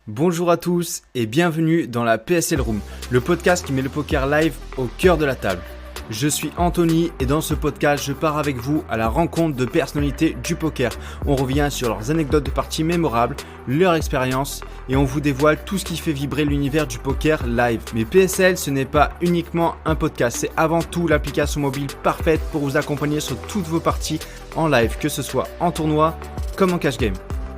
Bonjour à tous et bienvenue dans la PSL Room, le podcast qui met le poker live au cœur de la table. Je suis Anthony et dans ce podcast, je pars avec vous à la rencontre de personnalités du poker. On revient sur leurs anecdotes de parties mémorables, leur expérience et on vous dévoile tout ce qui fait vibrer l'univers du poker live. Mais PSL, ce n'est pas uniquement un podcast, c'est avant tout l'application mobile parfaite pour vous accompagner sur toutes vos parties en live, que ce soit en tournoi comme en cash game.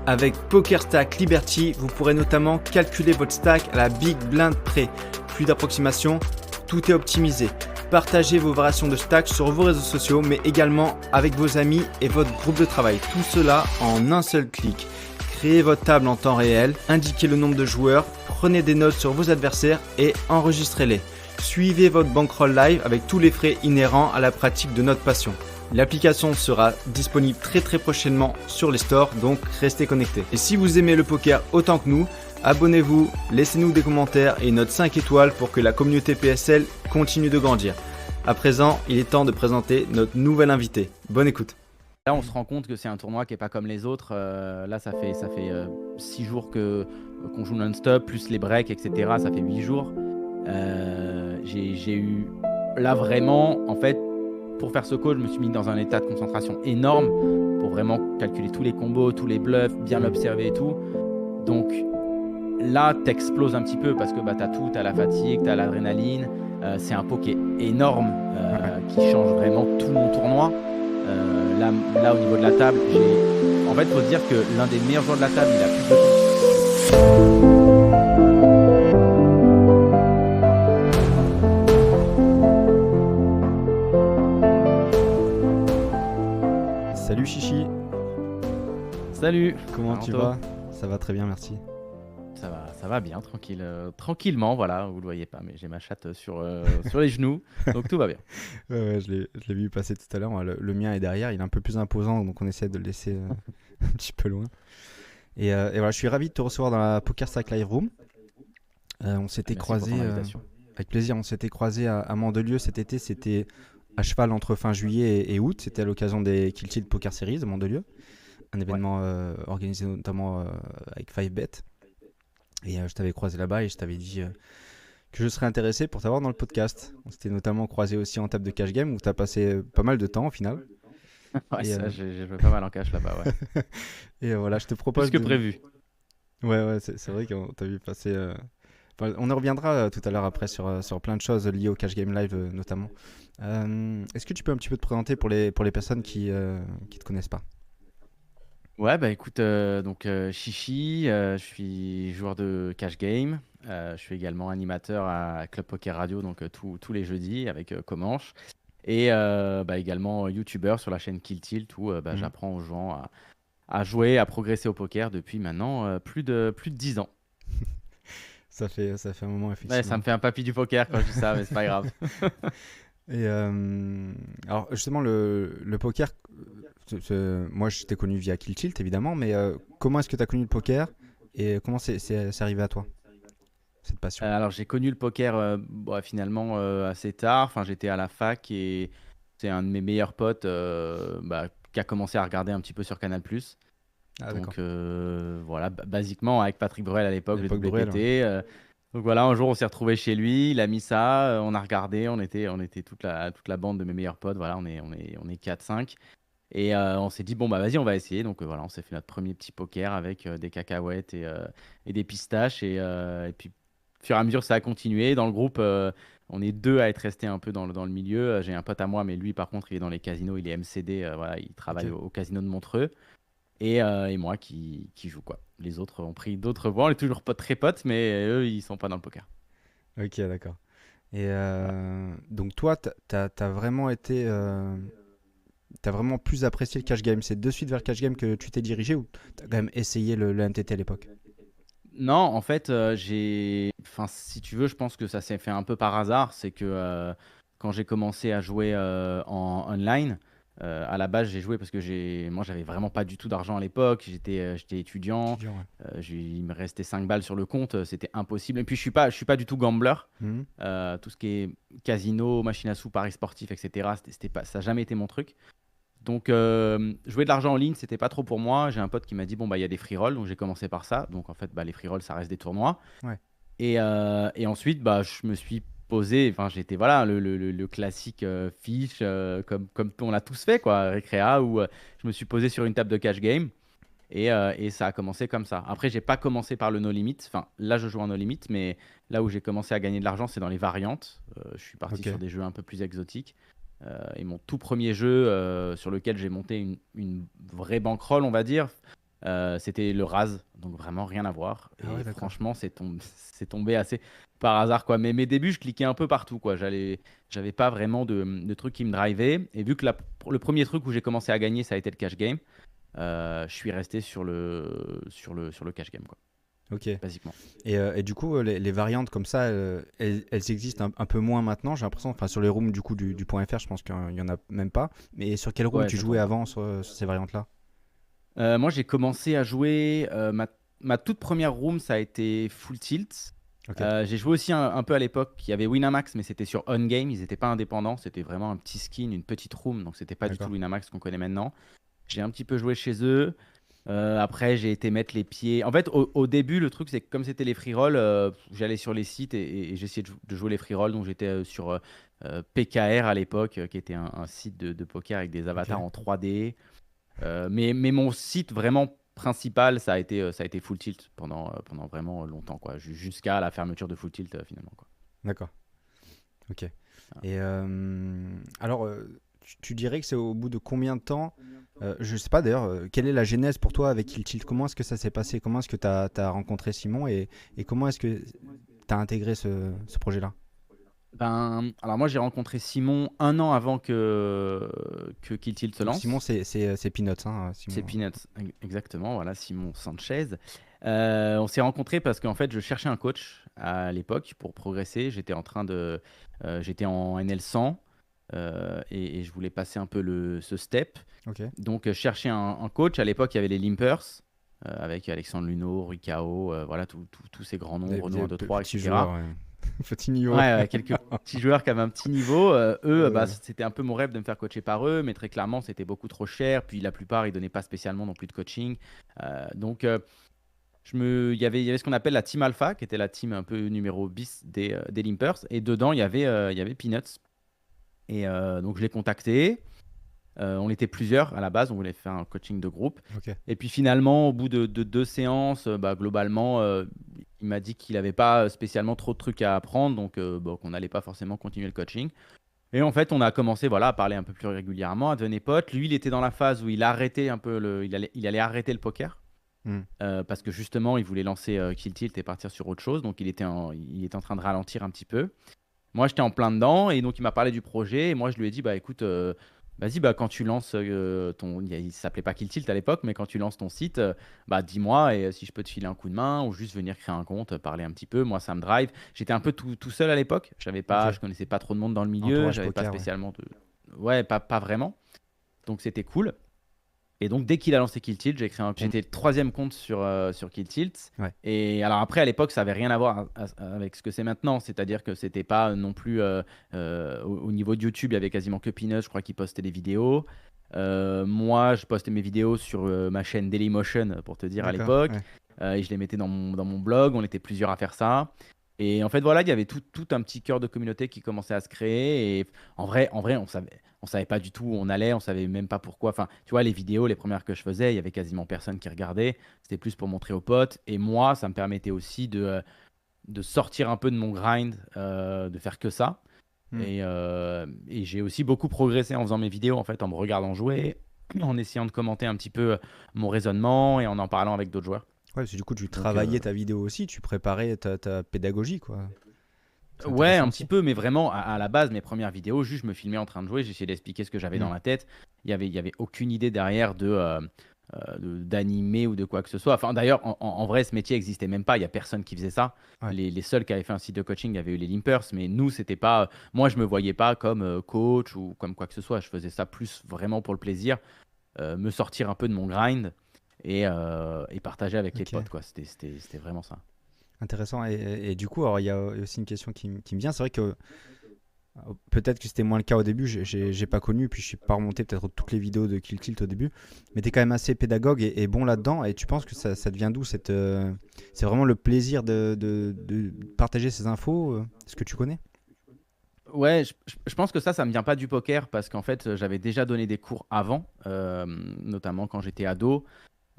Avec PokerStack Liberty, vous pourrez notamment calculer votre stack à la big blind près. Plus d'approximation, tout est optimisé. Partagez vos variations de stack sur vos réseaux sociaux, mais également avec vos amis et votre groupe de travail. Tout cela en un seul clic. Créez votre table en temps réel, indiquez le nombre de joueurs, prenez des notes sur vos adversaires et enregistrez-les. Suivez votre bankroll live avec tous les frais inhérents à la pratique de notre passion. L'application sera disponible très prochainement sur les stores, donc restez connectés. Et si vous aimez le poker autant que nous, abonnez-vous, laissez-nous des commentaires et une note 5 étoiles pour que la communauté PSL continue de grandir. À présent, il est temps de présenter notre nouvel invité. Bonne écoute. Là, on se rend compte que c'est un tournoi qui n'est pas comme les autres. Là, ça fait 6 jours qu'on joue non-stop, plus les breaks, etc. Ça fait 8 jours. J'ai eu... Là, vraiment, en fait, pour faire ce call, je me suis mis dans un état de concentration énorme pour vraiment calculer tous les combos, tous les bluffs, bien l'observer et tout. Donc là, t'exploses un petit peu parce que t'as tout, t'as la fatigue, t'as l'adrénaline. C'est un pot qui est énorme, qui change vraiment tout mon tournoi. Là, au niveau de la table, en fait, il faut se dire que l'un des meilleurs joueurs de la table, il a plus de temps. Salut Chichi. Salut. Comment tu vas? Ça va très bien, merci. Ça va bien, tranquillement, voilà, vous le voyez pas, mais j'ai ma chatte sur les genoux, donc tout va bien. Ouais, je l'ai vu passer tout à l'heure. Le mien est derrière, il est un peu plus imposant, donc on essaie de le laisser un petit peu loin. Et voilà, je suis ravi de te recevoir dans la PokerStack Live Room. On s'était croisés avec plaisir. On s'était croisés à Mandelieu cet été. C'était à cheval entre fin juillet et août. C'était à l'occasion des Kill Tilt Poker Series de Mandelieu, un événement organisé notamment avec 5bet. Et je t'avais croisé là-bas et je t'avais dit que je serais intéressé pour t'avoir dans le podcast. On s'était notamment croisé aussi en table de cash game où tu as passé pas mal de temps au final. Ouais, j'ai joué pas mal en cash là-bas, ouais. Et voilà, je te propose. Plus que prévu. Ouais, c'est vrai qu'on t'a vu passer. On y reviendra tout à l'heure après sur plein de choses liées au cash game live notamment. Est-ce que tu peux un petit peu te présenter pour les personnes qui te connaissent pas? Ouais, écoute, Chichi, je suis joueur de cash game. Je suis également animateur à Club Poker Radio, donc tous les jeudis avec Comanche. Et également youtubeur sur la chaîne Kill Tilt où j'apprends aux gens à jouer, à progresser au poker depuis maintenant plus de 10 ans. Ça fait un moment, effectivement. Ouais, ça me fait un papy du poker quand je dis ça, mais c'est pas grave. Et alors justement le poker, moi je t'ai connu via Kill Tilt évidemment, mais comment est-ce que tu as connu le poker et comment c'est arrivé à toi cette passion? Alors j'ai connu le poker finalement assez tard. Enfin, j'étais à la fac et c'est un de mes meilleurs potes qui a commencé à regarder un petit peu sur Canal+. Ah, Donc voilà, basiquement avec Patrick Bruel à l'époque, le WPT. Bruel, Donc voilà, un jour on s'est retrouvés chez lui, il a mis ça, on a regardé, on était toute la bande de mes meilleurs potes, voilà, on est 4-5. Et on s'est dit, bon, vas-y, on va essayer. Donc voilà, on s'est fait notre premier petit poker avec des cacahuètes et des pistaches. Et puis, au fur et à mesure, ça a continué. Dans le groupe, on est 2 à être restés un peu dans le milieu. J'ai un pote à moi, mais lui, par contre, il est dans les casinos, il est MCD, voilà, il travaille au casino de Montreux. Et moi qui joue, quoi. Les autres ont pris d'autres voies. On est toujours pas très potes, mais eux, ils sont pas dans le poker. Ok, d'accord. Et donc toi, t'as vraiment été... T'as vraiment plus apprécié le cash game? C'est de suite vers le cash game que tu t'es dirigé ou t'as quand même essayé le MTT à l'époque? Non, en fait, si tu veux, je pense que ça s'est fait un peu par hasard. C'est que quand j'ai commencé à jouer en online, à la base, j'ai joué parce que moi, j'avais vraiment pas du tout d'argent à l'époque. J'étais étudiant. Ouais. Il me restait 5 balles sur le compte. C'était impossible. Et puis, je suis pas du tout gambler. Mhm. Tout ce qui est casino, machine à sous, paris sportif, etc., ça n'a jamais été mon truc. Donc, jouer de l'argent en ligne, c'était pas trop pour moi. J'ai un pote qui m'a dit, bon, bah, il y a des free rolls, donc j'ai commencé par ça. Donc, en fait, bah, les free rolls, ça reste des tournois. Ouais. Et ensuite, bah, je me suis posé, enfin, j'étais, voilà, le classique fiche, comme on l'a tous fait, quoi, récréa, où je me suis posé sur une table de cash game. Et ça a commencé comme ça. Après, j'ai pas commencé par le no limit. Enfin, là, je joue en no limit, mais là où j'ai commencé à gagner de l'argent, c'est dans les variantes. Je suis parti Ok. sur des jeux un peu plus exotiques. Et mon tout premier jeu sur lequel j'ai monté une vraie bankroll, on va dire, c'était le Raz. Donc vraiment rien à voir. Ah ouais, Et d'accord. franchement, c'est tombé assez par hasard, quoi. Mais mes débuts, je cliquais un peu partout, quoi. J'avais pas vraiment de trucs qui me drivaient. Et vu que le premier truc où j'ai commencé à gagner, ça a été le cash game. Je suis resté sur le cash game, quoi, Ok. basiquement. Et du coup, les variantes comme ça, elles existent un peu moins maintenant, j'ai l'impression. Enfin, sur les rooms du coup du point .fr, je pense qu'il y en a même pas. Mais sur quel room Ouais, tu je jouais pense. avant sur ces variantes-là? Moi, j'ai commencé à jouer. Ma toute première room, ça a été Full Tilt. Ok, J'ai joué aussi un peu à l'époque. Il y avait Winamax, mais c'était sur On Game. Ils n'étaient pas indépendants. C'était vraiment un petit skin, une petite room. Donc, c'était pas du tout d'accord. le Winamax qu'on connaît maintenant. J'ai un petit peu joué chez eux. Après, j'ai été mettre les pieds. En fait, au début, le truc, c'est que comme c'était les free rolls, j'allais sur les sites et j'essayais de jouer les free rolls. Donc, j'étais sur PKR à l'époque, qui était un site de poker avec des avatars Ok. en 3D. Mais mon site vraiment principal, ça a été Full Tilt pendant vraiment longtemps, quoi. Jusqu'à la fermeture de Full Tilt, finalement, quoi. D'accord. Ok. Et alors, tu dirais que c'est au bout de combien de temps je sais pas d'ailleurs, quelle est la genèse pour toi avec Kill Tilt? Comment est-ce que ça s'est passé? Comment est-ce que tu as rencontré Simon et comment est-ce que tu as intégré ce projet-là? Alors moi, j'ai rencontré Simon un an avant que Kill Tilt se Donc Simon, lance. c'est Peanuts, hein, C'est Simon. Peanuts, exactement, voilà, Simon Sanchez. On s'est rencontrés parce qu'en fait, je cherchais un coach à l'époque pour progresser. J'étais en NL100 et je voulais passer un peu ce step. Ok. Donc, je cherchais un coach. À l'époque, il y avait les Limpers avec Alexandre Luneau, Ricao, voilà, tous ces grands noms, Renaud 1, 2, 3, Petits etc. joueurs, ouais. Petit niveau. Ouais, ouais, quelques petits joueurs qui avaient un petit niveau. Eux, bah, Ouais. c'était un peu mon rêve de me faire coacher par eux, mais très clairement, c'était beaucoup trop cher. Puis la plupart, ils donnaient pas spécialement non plus de coaching. Donc, il y avait ce qu'on appelle la Team Alpha, qui était la team un peu numéro bis des Limpers. Et dedans, il y avait Peanuts. Et donc, je l'ai contacté. On était plusieurs à la base, on voulait faire un coaching de groupe. Ok. Et puis finalement, au bout de 2 séances, bah, globalement, il m'a dit qu'il n'avait pas spécialement trop de trucs à apprendre, donc bon, qu'on n'allait pas forcément continuer le coaching. Et en fait, on a commencé voilà, à parler un peu plus régulièrement, à devenir potes. Lui, il était dans la phase où il arrêtait un peu il allait arrêter le poker. Hmm. Parce que justement, il voulait lancer Kill Tilt et partir sur autre chose. Donc, il était en train de ralentir un petit peu. Moi, j'étais en plein dedans et donc il m'a parlé du projet. Et moi, je lui ai dit, bah écoute, vas-y, bah quand tu lances il s'appelait pas Kill Tilt à l'époque, mais quand tu lances ton site, bah dis-moi et si je peux te filer un coup de main ou juste venir créer un compte, parler un petit peu. Moi, ça me drive. J'étais un peu tout seul à l'époque. Ok. Je connaissais pas trop de monde dans le milieu. Entourage J'avais pas poker, ouais. spécialement ouais, pas vraiment. Donc c'était cool. Et donc, dès qu'il a lancé Kill Tilt, j'ai créé un compte. J'étais le troisième compte sur Kill Tilt. Ouais. Et alors après, à l'époque, ça avait rien à voir avec ce que c'est maintenant. C'est-à-dire que c'était pas non plus au niveau de YouTube, il y avait quasiment que Peanuts, je crois, qui postait des vidéos. Moi, je postais mes vidéos sur ma chaîne Dailymotion, pour te dire, à D'accord. l'époque. Ouais. Et je les mettais dans mon blog. On était plusieurs à faire ça. Et en fait, voilà, il y avait tout un petit cœur de communauté qui commençait à se créer. Et en vrai, on savait pas du tout où on allait, on savait même pas pourquoi. Enfin, tu vois, les vidéos, les premières que je faisais, il y avait quasiment personne qui regardait. C'était plus pour montrer aux potes. Et moi, ça me permettait aussi de sortir un peu de mon grind, de faire que ça. Hmm. Et j'ai aussi beaucoup progressé en faisant mes vidéos, en fait, en me regardant jouer, en essayant de commenter un petit peu mon raisonnement et en parlant avec d'autres joueurs. Ouais, parce que du coup, tu Donc, travaillais ta vidéo aussi, tu préparais ta pédagogie, quoi. C'est ouais, intéressant un aussi. petit peu, mais vraiment, à la base, mes premières vidéos, juste je me filmais en train de jouer, j'essayais d'expliquer ce que j'avais Hmm. dans la tête. Il y avait aucune idée derrière d'animer ou de quoi que ce soit. Enfin, d'ailleurs, en vrai, ce métier n'existait même pas, il n'y a personne qui faisait ça. Ouais. Les seuls qui avaient fait un site de coaching, il y avait eu les Limpers, mais nous, c'était pas. Moi, je me voyais pas comme coach ou comme quoi que ce soit. Je faisais ça plus vraiment pour le plaisir, me sortir un peu de mon grind et partager avec les Ok. potes, quoi. C'était vraiment ça. Intéressant. Et du coup, alors, il y a aussi une question qui me vient. C'est vrai que Peut-être que c'était moins le cas au début, j'ai pas connu, puis je suis pas remonté peut-être toutes les vidéos de Kill Tilt au début, mais tu es quand même assez pédagogue et bon là-dedans, et tu penses que ça devient d'où c'est vraiment le plaisir de partager ces infos, ce que tu connais? Ouais, je pense que ça me vient pas du poker parce qu'en fait, j'avais déjà donné des cours avant, notamment quand j'étais ado.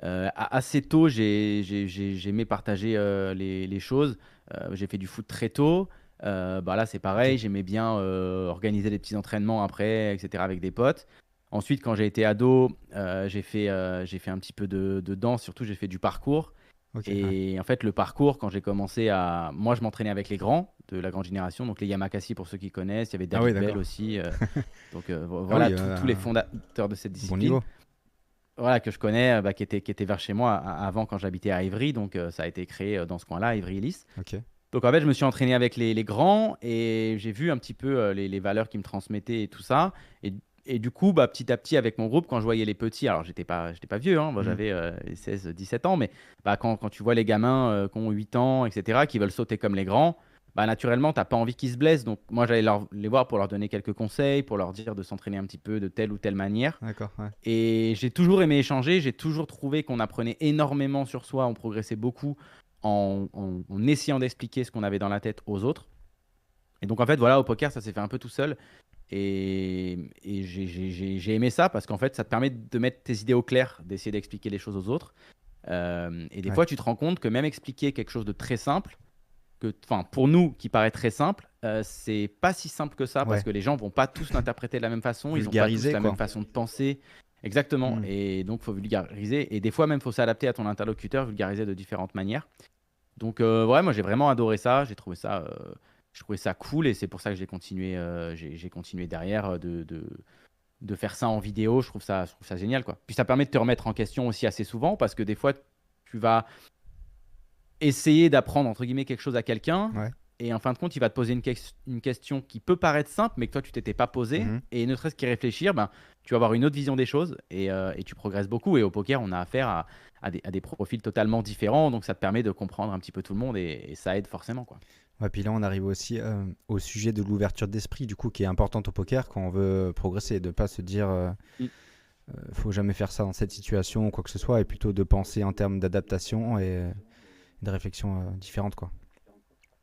Assez tôt, j'aimais partager les choses. J'ai fait du foot très tôt. Bah là, c'est Ok. pareil, j'aimais bien organiser des petits entraînements après, etc. avec des potes. Ensuite, quand j'ai été ado, j'ai fait un petit peu de danse, surtout j'ai fait du parcours. Ok, ouais. Et en fait, le parcours, quand j'ai commencé à... Moi, je m'entraînais avec les grands de la grande génération, donc les Yamakasi pour ceux qui connaissent. Il y avait Ah oui, David Bell d'accord. aussi. Donc Ah voilà, oui, tous les fondateurs de cette bon discipline. niveau. Voilà, que je connais, bah, qui était vers chez moi avant quand j'habitais à Ivry. Donc ça a été créé dans ce coin-là, Ivry-Lys. Ok. Donc en fait, je me suis entraîné avec les grands et j'ai vu un petit peu les valeurs qu'ils me transmettaient et tout ça. Et du coup, bah, petit à petit, avec mon groupe, quand je voyais les petits, alors j'étais pas vieux, hein, moi Mhm. j'avais 16, 17 ans, mais bah, quand tu vois les gamins qui ont 8 ans, etc., qui veulent sauter comme les grands, bah, naturellement, tu n'as pas envie qu'ils se blessent. Donc moi, j'allais les voir pour leur donner quelques conseils, pour leur dire de s'entraîner un petit peu de telle ou telle manière. D'accord, ouais. Et j'ai toujours aimé échanger, j'ai toujours trouvé qu'on apprenait énormément sur soi, on progressait beaucoup en essayant d'expliquer ce qu'on avait dans la tête aux autres. Et donc en fait, voilà, au poker, ça s'est fait un peu tout seul. Et j'ai aimé ça parce qu'en fait, ça te permet de mettre tes idées au clair, d'essayer d'expliquer les choses aux autres. Et des Ouais. fois, tu te rends compte que même expliquer quelque chose de très simple, enfin, pour nous qui paraît très simple, c'est pas si simple que ça parce Ouais. que les gens vont pas tous l'interpréter de la même façon, ils ont pas tous Vulgariser, la même quoi. façon de penser. Exactement. Mhm. Et donc, il faut vulgariser. Et des fois, même, il faut s'adapter à ton interlocuteur, vulgariser de différentes manières. Donc, ouais, moi, j'ai vraiment adoré ça. Je trouvais ça cool et c'est pour ça que j'ai continué derrière de faire ça en vidéo. Je trouve ça génial, quoi. Puis ça permet de te remettre en question aussi assez souvent parce que des fois, tu vas essayer d'apprendre entre guillemets quelque chose à quelqu'un Ouais. et en fin de compte il va te poser une question qui peut paraître simple mais que toi tu t'étais pas posée Mhm. et ne serait-ce qu'y réfléchir, ben, tu vas avoir une autre vision des choses et tu progresses beaucoup et au poker on a affaire à des profils totalement différents donc ça te permet de comprendre un petit peu tout le monde et ça aide forcément quoi. Ouais, puis là, on arrive aussi au sujet de l'ouverture d'esprit, du coup, qui est importante au poker quand on veut progresser, de pas se dire Mm. faut jamais faire ça dans cette situation ou quoi que ce soit, et plutôt de penser en termes d'adaptation et de réflexion différente, quoi.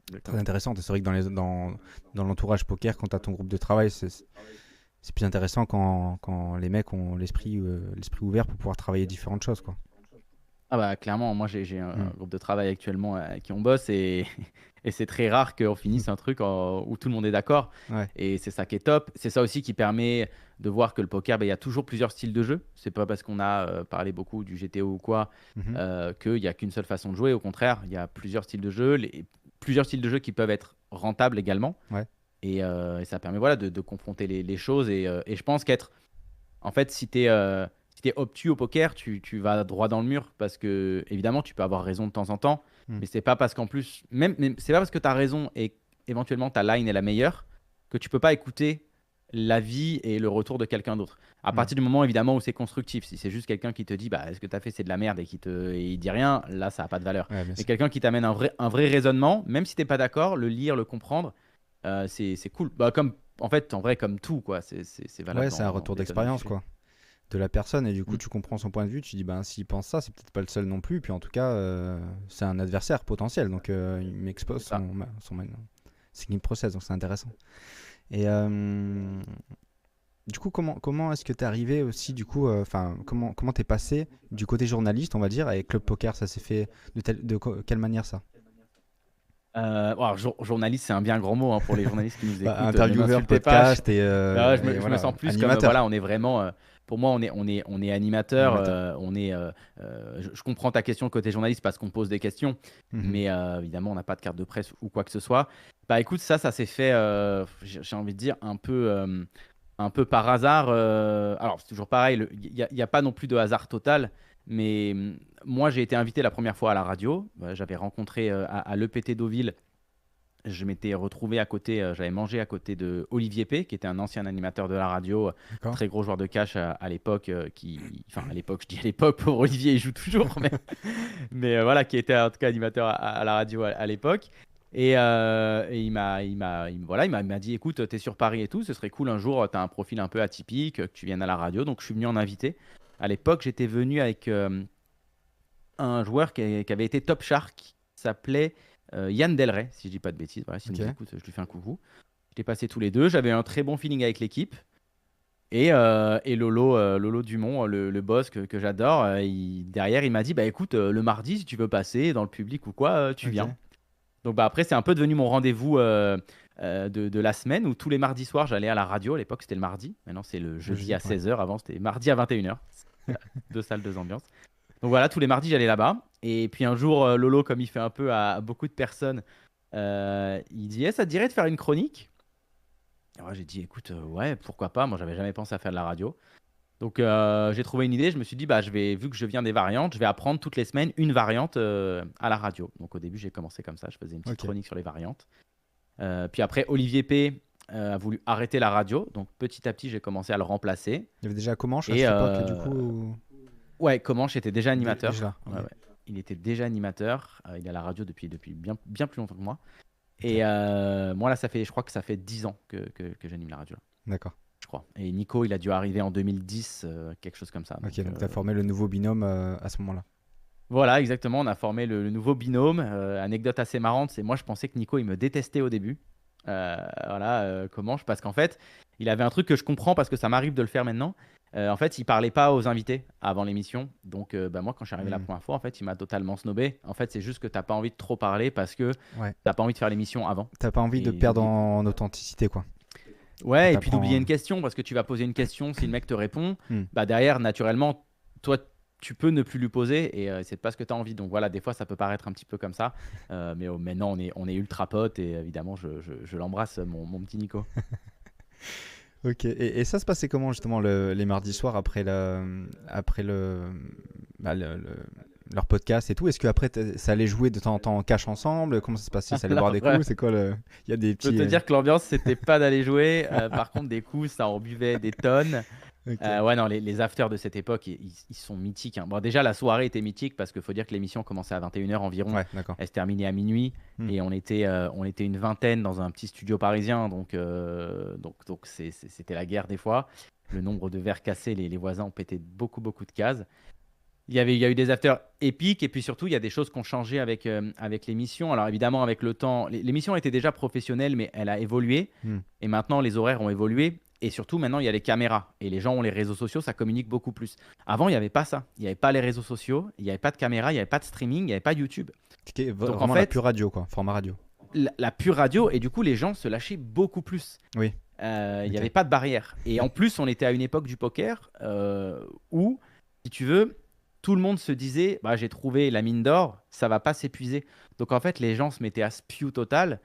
Très Exactement. intéressant. Et c'est vrai que dans l'entourage poker, quand tu as ton groupe de travail, c'est plus intéressant quand les mecs ont l'esprit ouvert pour pouvoir travailler différentes choses, quoi. Ah bah clairement, moi j'ai un Mm. groupe de travail actuellement avec qui on bosse et, et c'est très rare qu'on finisse un truc où tout le monde est d'accord. Ouais. Et c'est ça qui est top. C'est ça aussi qui permet de voir que le poker, bah, il y a toujours plusieurs styles de jeu. C'est pas parce qu'on a parlé beaucoup du GTO ou quoi Mhm. qu'il n'y a qu'une seule façon de jouer. Au contraire, il y a plusieurs styles de jeu, plusieurs styles de jeu qui peuvent être rentables également. Ouais. Et ça permet voilà, de confronter les choses. Et je pense qu'être en fait, si t'es obtus au poker, tu vas droit dans le mur parce que, évidemment, tu peux avoir raison de temps en temps, Mm. mais c'est pas parce qu'en plus, même c'est pas parce que tu as raison et éventuellement ta line est la meilleure que tu peux pas écouter l'avis et le retour de quelqu'un d'autre. À Mm. partir du moment, évidemment, où c'est constructif, si c'est juste quelqu'un qui te dit, bah, ce que tu as fait, c'est de la merde et il dit rien, là, ça n'a pas de valeur. Ouais, bien Mais sûr. quelqu'un qui t'amène un vrai raisonnement, même si t'es pas d'accord, le lire, le comprendre, c'est cool. Bah, en fait, en vrai, comme tout, quoi, c'est valable Ouais, c'est un dans retour des tonnes de d'expérience, sujets. quoi, de la personne, et du coup, Mm. tu comprends son point de vue, tu dis, ben, s'il pense ça, c'est peut-être pas le seul non plus, puis en tout cas, c'est un adversaire potentiel, donc il m'expose C'est ça. son process, donc c'est intéressant. Et du coup, comment est-ce que t'es arrivé aussi, du coup, enfin, comment t'es passé du côté journaliste, on va dire, avec Club Poker, ça s'est fait quelle manière ça? Bon, alors, journaliste, c'est un bien grand mot hein, pour les journalistes qui nous Bah, écoutent. Ne intervieweur, m'insultez pas. podcast Je et me, je me voilà, sens plus comme, animateur. voilà, on est vraiment. Pour moi, on est animateur. Animateur. Je comprends ta question côté journaliste parce qu'on pose des questions, Mhm. mais évidemment, on n'a pas de carte de presse ou quoi que ce soit. Bah écoute, ça s'est fait, j'ai envie de dire, un peu par hasard. Alors, c'est toujours pareil, il y a pas non plus de hasard total, mais moi, j'ai été invité la première fois à la radio. J'avais rencontré à l'EPT Deauville. Je m'étais retrouvé à côté, j'avais mangé à côté de Olivier P, qui était un ancien animateur de la radio, D'accord. très gros joueur de cash à l'époque, enfin à l'époque, je dis à l'époque, pour Olivier, il joue toujours, mais voilà, qui était en tout cas animateur à la radio à l'époque. Et il m'a dit, écoute, t'es sur Paris et tout, ce serait cool un jour, t'as un profil un peu atypique, que tu viennes à la radio. Donc je suis venu en invité. À l'époque, j'étais venu avec un joueur qui avait été Top Shark, qui s'appelait Yann Delray, si je dis pas de bêtises. Voilà, s'il Ok. nous écoute, je lui fais un coucou. J'étais passé tous les deux, j'avais un très bon feeling avec l'équipe. Et Lolo Dumont, le boss que j'adore, derrière, il m'a dit, bah écoute, le mardi, si tu veux passer dans le public ou quoi, tu Ok. viens. Donc bah, après, c'est un peu devenu mon rendez-vous de la semaine où tous les mardis soirs, j'allais à la radio. À l'époque, c'était le mardi. Maintenant, c'est le jeudi à Ouais. 16h. Avant, c'était mardi à 21h. Deux salles, deux ambiances. Donc voilà, tous les mardis, j'allais là-bas. Et puis un jour, Lolo, comme il fait un peu à beaucoup de personnes, il dit ça te dirait de faire une chronique? Et moi, j'ai dit écoute, ouais, pourquoi pas. Moi, j'avais jamais pensé à faire de la radio. Donc j'ai trouvé une idée. Je me suis dit, bah, vu que je viens des variantes, je vais apprendre toutes les semaines une variante à la radio. Donc au début, j'ai commencé comme ça. Je faisais une petite Ok. chronique sur les variantes. Puis après, Olivier P a voulu arrêter la radio. Donc petit à petit, j'ai commencé à le remplacer. Il y avait déjà Comanche à Et cette époque, du coup. ouais, Comanche était déjà animateur. Déjà. Ouais, Ok. ouais. Il était déjà animateur. Il est à la radio depuis bien, bien plus longtemps que moi. Ok. Et moi, là, je crois que ça fait 10 ans que j'anime la radio. Là, D'accord. je crois. Et Nico, il a dû arriver en 2010, quelque chose comme ça. Ok, donc tu as formé le nouveau binôme à ce moment-là. Voilà, exactement. On a formé le nouveau binôme. Anecdote assez marrante, c'est moi, je pensais que Nico, il me détestait au début. Comanche, parce qu'en fait, il avait un truc que je comprends parce que ça m'arrive de le faire maintenant. En fait, il parlait pas aux invités avant l'émission. Donc, moi, quand je suis arrivé la première fois, en fait, il m'a totalement snobé. En fait, c'est juste que t'as pas envie de trop parler parce que Ouais. t'as pas envie de faire l'émission avant. T'as pas envie de Et perdre donc, en authenticité, quoi. ouais, et Quand puis t'apprends- d'oublier une question parce que tu vas poser une question, si le mec te répond, Hmm. bah derrière, naturellement, toi, tu peux ne plus lui poser et c'est pas ce que tu as envie. Donc voilà, des fois, ça peut paraître un petit peu comme ça. Mais maintenant, on est ultra potes et évidemment, je l'embrasse, mon petit Nico. Ok, et ça se passait comment justement les mardis soirs après leur podcast et tout? Est-ce qu'après ça allait jouer de temps en temps en cash ensemble? Comment ça se passait? Ça allait boire des Alors, coups? C'est quoi le... Il y a des je peux petits... te dire que l'ambiance, c'était pas d'aller jouer. Par contre, des coups, ça en buvait des tonnes. Ok. Ouais, non, les afters de cette époque, ils sont mythiques, hein. Bon, déjà, la soirée était mythique parce qu'il faut dire que l'émission commençait à 21h environ. Ouais, d'accord. Elle se terminait à minuit et on était une vingtaine dans un petit studio parisien. Donc c'était la guerre des fois. Le nombre de verres cassés, les voisins ont pété beaucoup, beaucoup de cases. Il y a eu des afters épiques et puis surtout, il y a des choses qui ont changé avec l'émission. Alors évidemment, avec le temps, l'émission était déjà professionnelle, mais elle a évolué. Et maintenant, les horaires ont évolué. Et surtout, maintenant, il y a les caméras. Et les gens ont les réseaux sociaux, ça communique beaucoup plus. Avant, il n'y avait pas ça. Il n'y avait pas les réseaux sociaux, il n'y avait pas de caméra, il n'y avait pas de streaming, il n'y avait pas YouTube. C'était Donc en vraiment la fait, pure radio, quoi. Format radio. la pure radio, et du coup, les gens se lâchaient beaucoup plus. Oui. Il n'y Ok. avait pas de barrière. Et en plus, on était à une époque du poker où, si tu veux, tout le monde se disait bah, j'ai trouvé la mine d'or, ça va pas s'épuiser. Donc en fait, les gens se mettaient à spew total.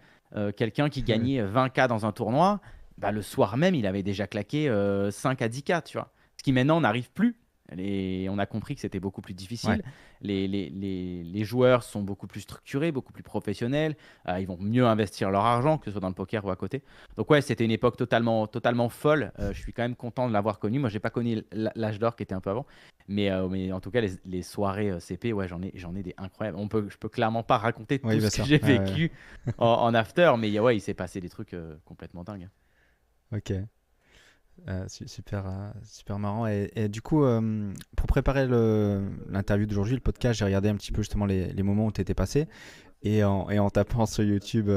Quelqu'un qui gagnait 20K dans un tournoi, bah, le soir même, il avait déjà claqué 5 à 10K, tu vois. Ce qui maintenant n'arrive plus. On a compris que c'était beaucoup plus difficile. Ouais. Les joueurs sont beaucoup plus structurés, beaucoup plus professionnels. Ils vont mieux investir leur argent, que ce soit dans le poker ou à côté. Donc ouais, c'était une époque totalement folle. Je suis quand même content de l'avoir connue. Moi, j'ai pas connu l'âge d'or qui était un peu avant. Mais en tout cas, les soirées CP, ouais, j'en ai des incroyables. Je peux clairement pas raconter tout Oui, bien ce que sûr. j'ai Ouais, vécu en after. Mais ouais, il s'est passé des trucs complètement dingues. Ok. Super marrant. Et du coup, pour préparer l'interview d'aujourd'hui, le podcast, j'ai regardé un petit peu justement les moments où tu étais passé. Et en tapant sur YouTube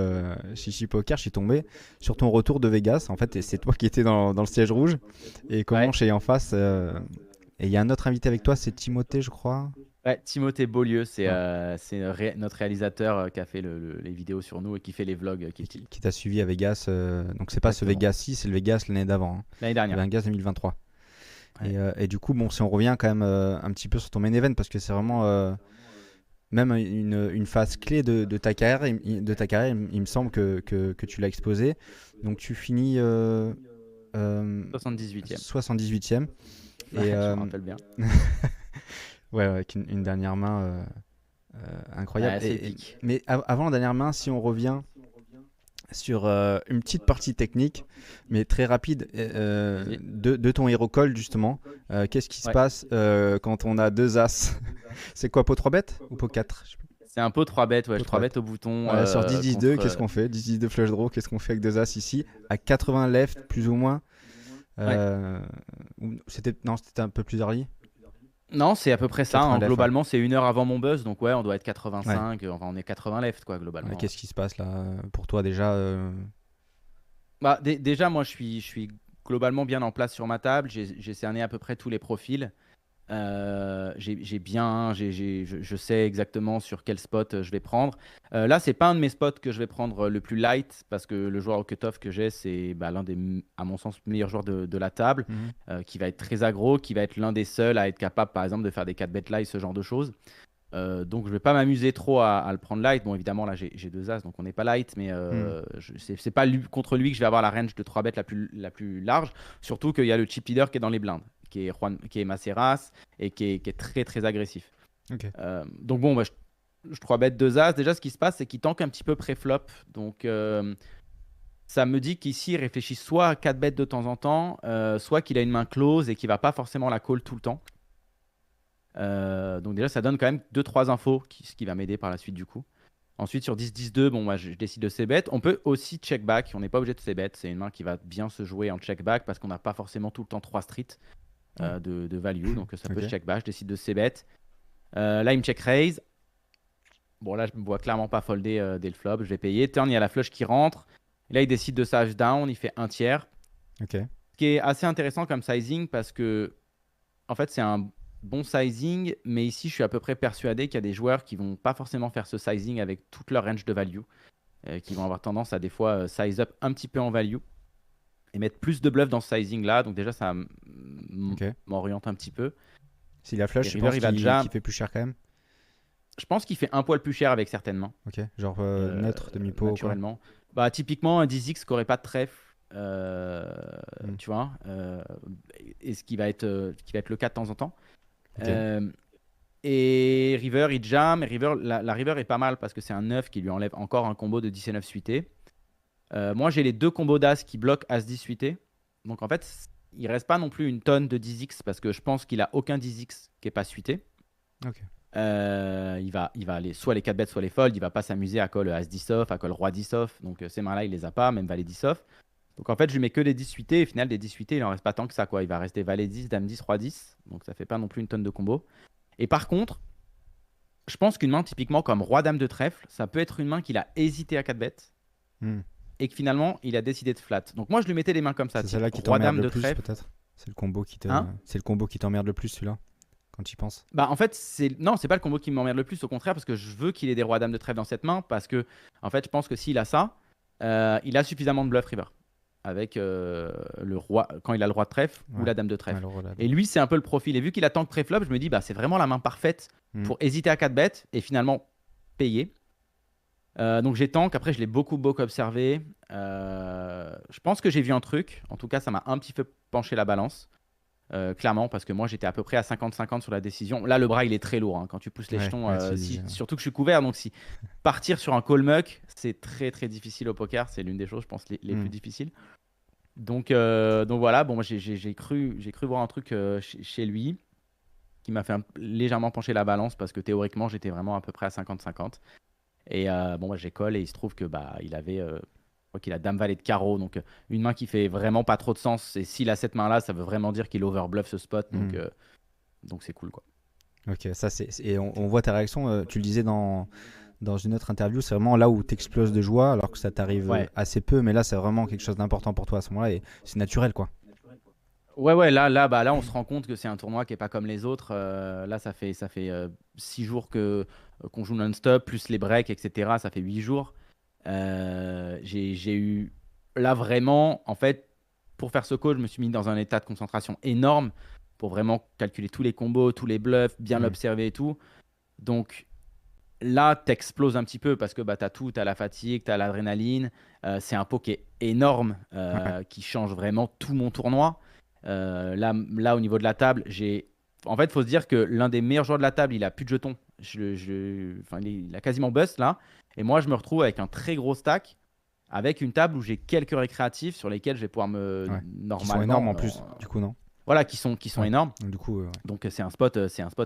Chichi Poker, je suis tombé sur ton retour de Vegas. En fait, et c'est toi qui étais dans le siège rouge. Et comment je suis en face. Et il y a un autre invité avec toi, c'est Timothée, je crois. Ouais, Timothée Beaulieu, c'est notre réalisateur qui a fait les vidéos sur nous et qui fait les vlogs. Qui t'a suivi à Vegas. Donc, c'est pas ce Vegas-ci, c'est le Vegas l'année d'avant. Hein. L'année dernière. Le Vegas 2023. Ouais. Et du coup, bon, si on revient quand même un petit peu sur ton main event, parce que c'est vraiment même une phase clé de ta carrière. Il me semble que tu l'as exposé. Donc, tu finis 78e. 78e. Ouais, je me rappelle bien. Ouais, avec une dernière main incroyable. Ouais, mais avant la dernière main, si on revient sur une petite partie technique, mais très rapide, de ton hero call justement, qu'est-ce qui se passe quand on a deux as? C'est quoi, pot 3 bêtes ou pot 4? C'est un pot 3 bêtes, ouais, Pot je 3 3 bêtes au bouton Ouais, sur 10-10-2, contre. qu'est-ce qu'on fait? 10-10-2 flush draw, qu'est-ce qu'on fait avec 2 As ici? À 80 left, plus ou moins. Ouais. Non, c'était un peu plus early. Non, c'est à peu près ça. 80 left, ouais. Globalement, c'est 1 heure avant mon buzz, donc ouais, on doit être Ouais. 85. Enfin, on est 80 left, quoi, globalement. Qu'est-ce qui se passe là pour toi déjà Bah, déjà, moi, je suis globalement bien en place sur ma table. J'ai cerné à peu près tous les profils. J'ai bien, je sais exactement sur quel spot je vais prendre. Là, c'est pas un de mes spots que je vais prendre le plus light parce que le joueur au cutoff que j'ai, c'est l'un des, à mon sens, meilleurs joueurs de la table, Mhm. qui va être très aggro, qui va être l'un des seuls à être capable, par exemple, de faire des 4 bet live, ce genre de choses. Donc, je vais pas m'amuser trop à le prendre light. Bon, évidemment, là, j'ai 2 As, donc on n'est pas light, mais c'est pas contre lui que je vais avoir la range de 3 bêtes la plus large. Surtout qu'il y a le chip leader qui est dans les blindes, qui est Maceras et qui est très très agressif. Ok. Donc, bon, je 3 bêtes 2 As. Déjà, ce qui se passe, c'est qu'il tank un petit peu pré-flop. Donc, ça me dit qu'ici, il réfléchit soit à 4 bêtes de temps en temps, soit qu'il a une main close et qu'il va pas forcément la call tout le temps. Donc déjà, ça donne quand même 2-3 infos, ce qui va m'aider par la suite du coup. Ensuite, sur 10-10-2, bon, moi, je décide de c-bet. On peut aussi check back, on n'est pas obligé de c-bet. C'est une main qui va bien se jouer en check back parce qu'on n'a pas forcément tout le temps 3 streets de value. Donc ça peut Ok. check back, je décide de c-bet. Là, il me check raise. Bon, là, je me vois clairement pas folder dès le flop, je vais payer. Turn, il y a la flush qui rentre. Et là, il décide de save down, il fait un tiers. Ok. Ce qui est assez intéressant comme sizing parce que, en fait, c'est un bon sizing, mais ici, je suis à peu près persuadé qu'il y a des joueurs qui vont pas forcément faire ce sizing avec toute leur range de value, qui vont avoir tendance à des fois size up un petit peu en value et mettre plus de bluff dans ce sizing-là. Donc déjà, ça Ok. m'oriente un petit peu. S'il a flush, Et tu River, penses il va qu'il déjà. fait plus cher quand même? Je pense qu'il fait un poil plus cher avec certaines mains, Ok. Genre neutre, demi-pot ou quoi? naturellement. Bah, typiquement, un 10x qui aurait pas de trèfle, Hmm. tu vois, et ce qui va être le cas de temps en temps. Ok. Et River, il jam. Et River, la River est pas mal parce que c'est un 9 qui lui enlève encore un combo de 10 et 9 suité. Moi, j'ai les deux combos d'As qui bloquent As-10 suité. Donc, en fait, il reste pas non plus une tonne de 10x parce que je pense qu'il a aucun 10x qui est pas suité. Ok. Il va aller soit les 4 bêtes, soit les fold. Il va pas s'amuser à call As-10 off, à call Roi-10 off. Donc, ces mains-là, il les a pas, même Valet-10 off. Donc, en fait, je lui mets que des 10 suités. Et au final, des 10 suités, il en reste pas tant que ça, quoi. Il va rester Valet-10, Dame-10, Roi-10. Donc, ça fait pas non plus une tonne de combos. Et par contre, je pense qu'une main typiquement comme Roi-Dame de trèfle, ça peut être une main qu'il a hésité à 4 bêtes Hmm. et que finalement il a décidé de flat. Donc moi je lui mettais les mains comme ça, C'est type celle-là qui t'emmerde Roi-Dame le de plus, trèfle. peut-être? C'est le combo qui Hein? c'est le combo qui t'emmerde le plus, celui-là, quand tu y penses? Bah en fait, non, c'est pas le combo qui m'emmerde le plus, au contraire, parce que je veux qu'il ait des Roi-Dame de trèfle dans cette main, parce que en fait je pense que s'il a ça, il a suffisamment de bluff river. Avec le roi, quand il a le roi de trèfle ou Ouais. la dame de Ouais, trèfle. le rôle, Et lui, c'est un peu le profil. Et vu qu'il a tank pré-flop, je me dis, bah, c'est vraiment la main parfaite Hmm. pour hésiter à 4 bêtes et finalement payer. Donc j'ai tank. Après, je l'ai beaucoup observé. Je pense que j'ai vu un truc. En tout cas, ça m'a un petit peu penché la balance. Clairement, parce que moi, j'étais à peu près à 50-50 sur la décision. Là, le bras, il est très lourd, hein. Quand tu pousses les Ouais, jetons, ouais, tu disais, ouais. surtout que je suis couvert. Donc, si partir sur un call muck, c'est très, très difficile au poker. C'est l'une des choses, je pense, les plus difficiles. Donc voilà, bon, moi j'ai cru voir un truc chez lui qui m'a fait légèrement pencher la balance parce que théoriquement j'étais vraiment à peu près à 50-50. Et bon, moi j'ai call et il se trouve que il avait, je crois qu'il a dame valet de carreau, donc une main qui fait vraiment pas trop de sens. Et s'il a cette main là, ça veut vraiment dire qu'il overbluff ce spot, donc c'est cool quoi. Ok, ça et on voit ta réaction. Tu le disais dans une autre interview, c'est vraiment là où tu exploses de joie, alors que ça t'arrive Ouais. assez peu, mais là c'est vraiment quelque chose d'important pour toi à ce moment-là et c'est naturel quoi. Ouais, là, on se rend compte que c'est un tournoi qui est pas comme les autres. Là, ça fait 6 jours qu'on joue non-stop, plus les breaks, etc. Ça fait 8 jours. J'ai eu là vraiment, en fait, pour faire ce call, je me suis mis dans un état de concentration énorme pour vraiment calculer tous les combos, tous les bluffs, bien l'observer et tout. Donc là, t'exploses un petit peu parce que t'as tout, t'as la fatigue, t'as l'adrénaline. C'est un pot qui est énorme, qui change vraiment tout mon tournoi. Là, au niveau de la table, en fait, il faut se dire que l'un des meilleurs joueurs de la table, il a plus de jetons. Il a quasiment bust là. Et moi, je me retrouve avec un très gros stack, avec une table où j'ai quelques récréatifs sur lesquels je vais pouvoir Qui normalement. sont énormes en plus, du coup, non? voilà, qui sont Ouais. énormes. Donc, du coup, ouais. Donc c'est un spot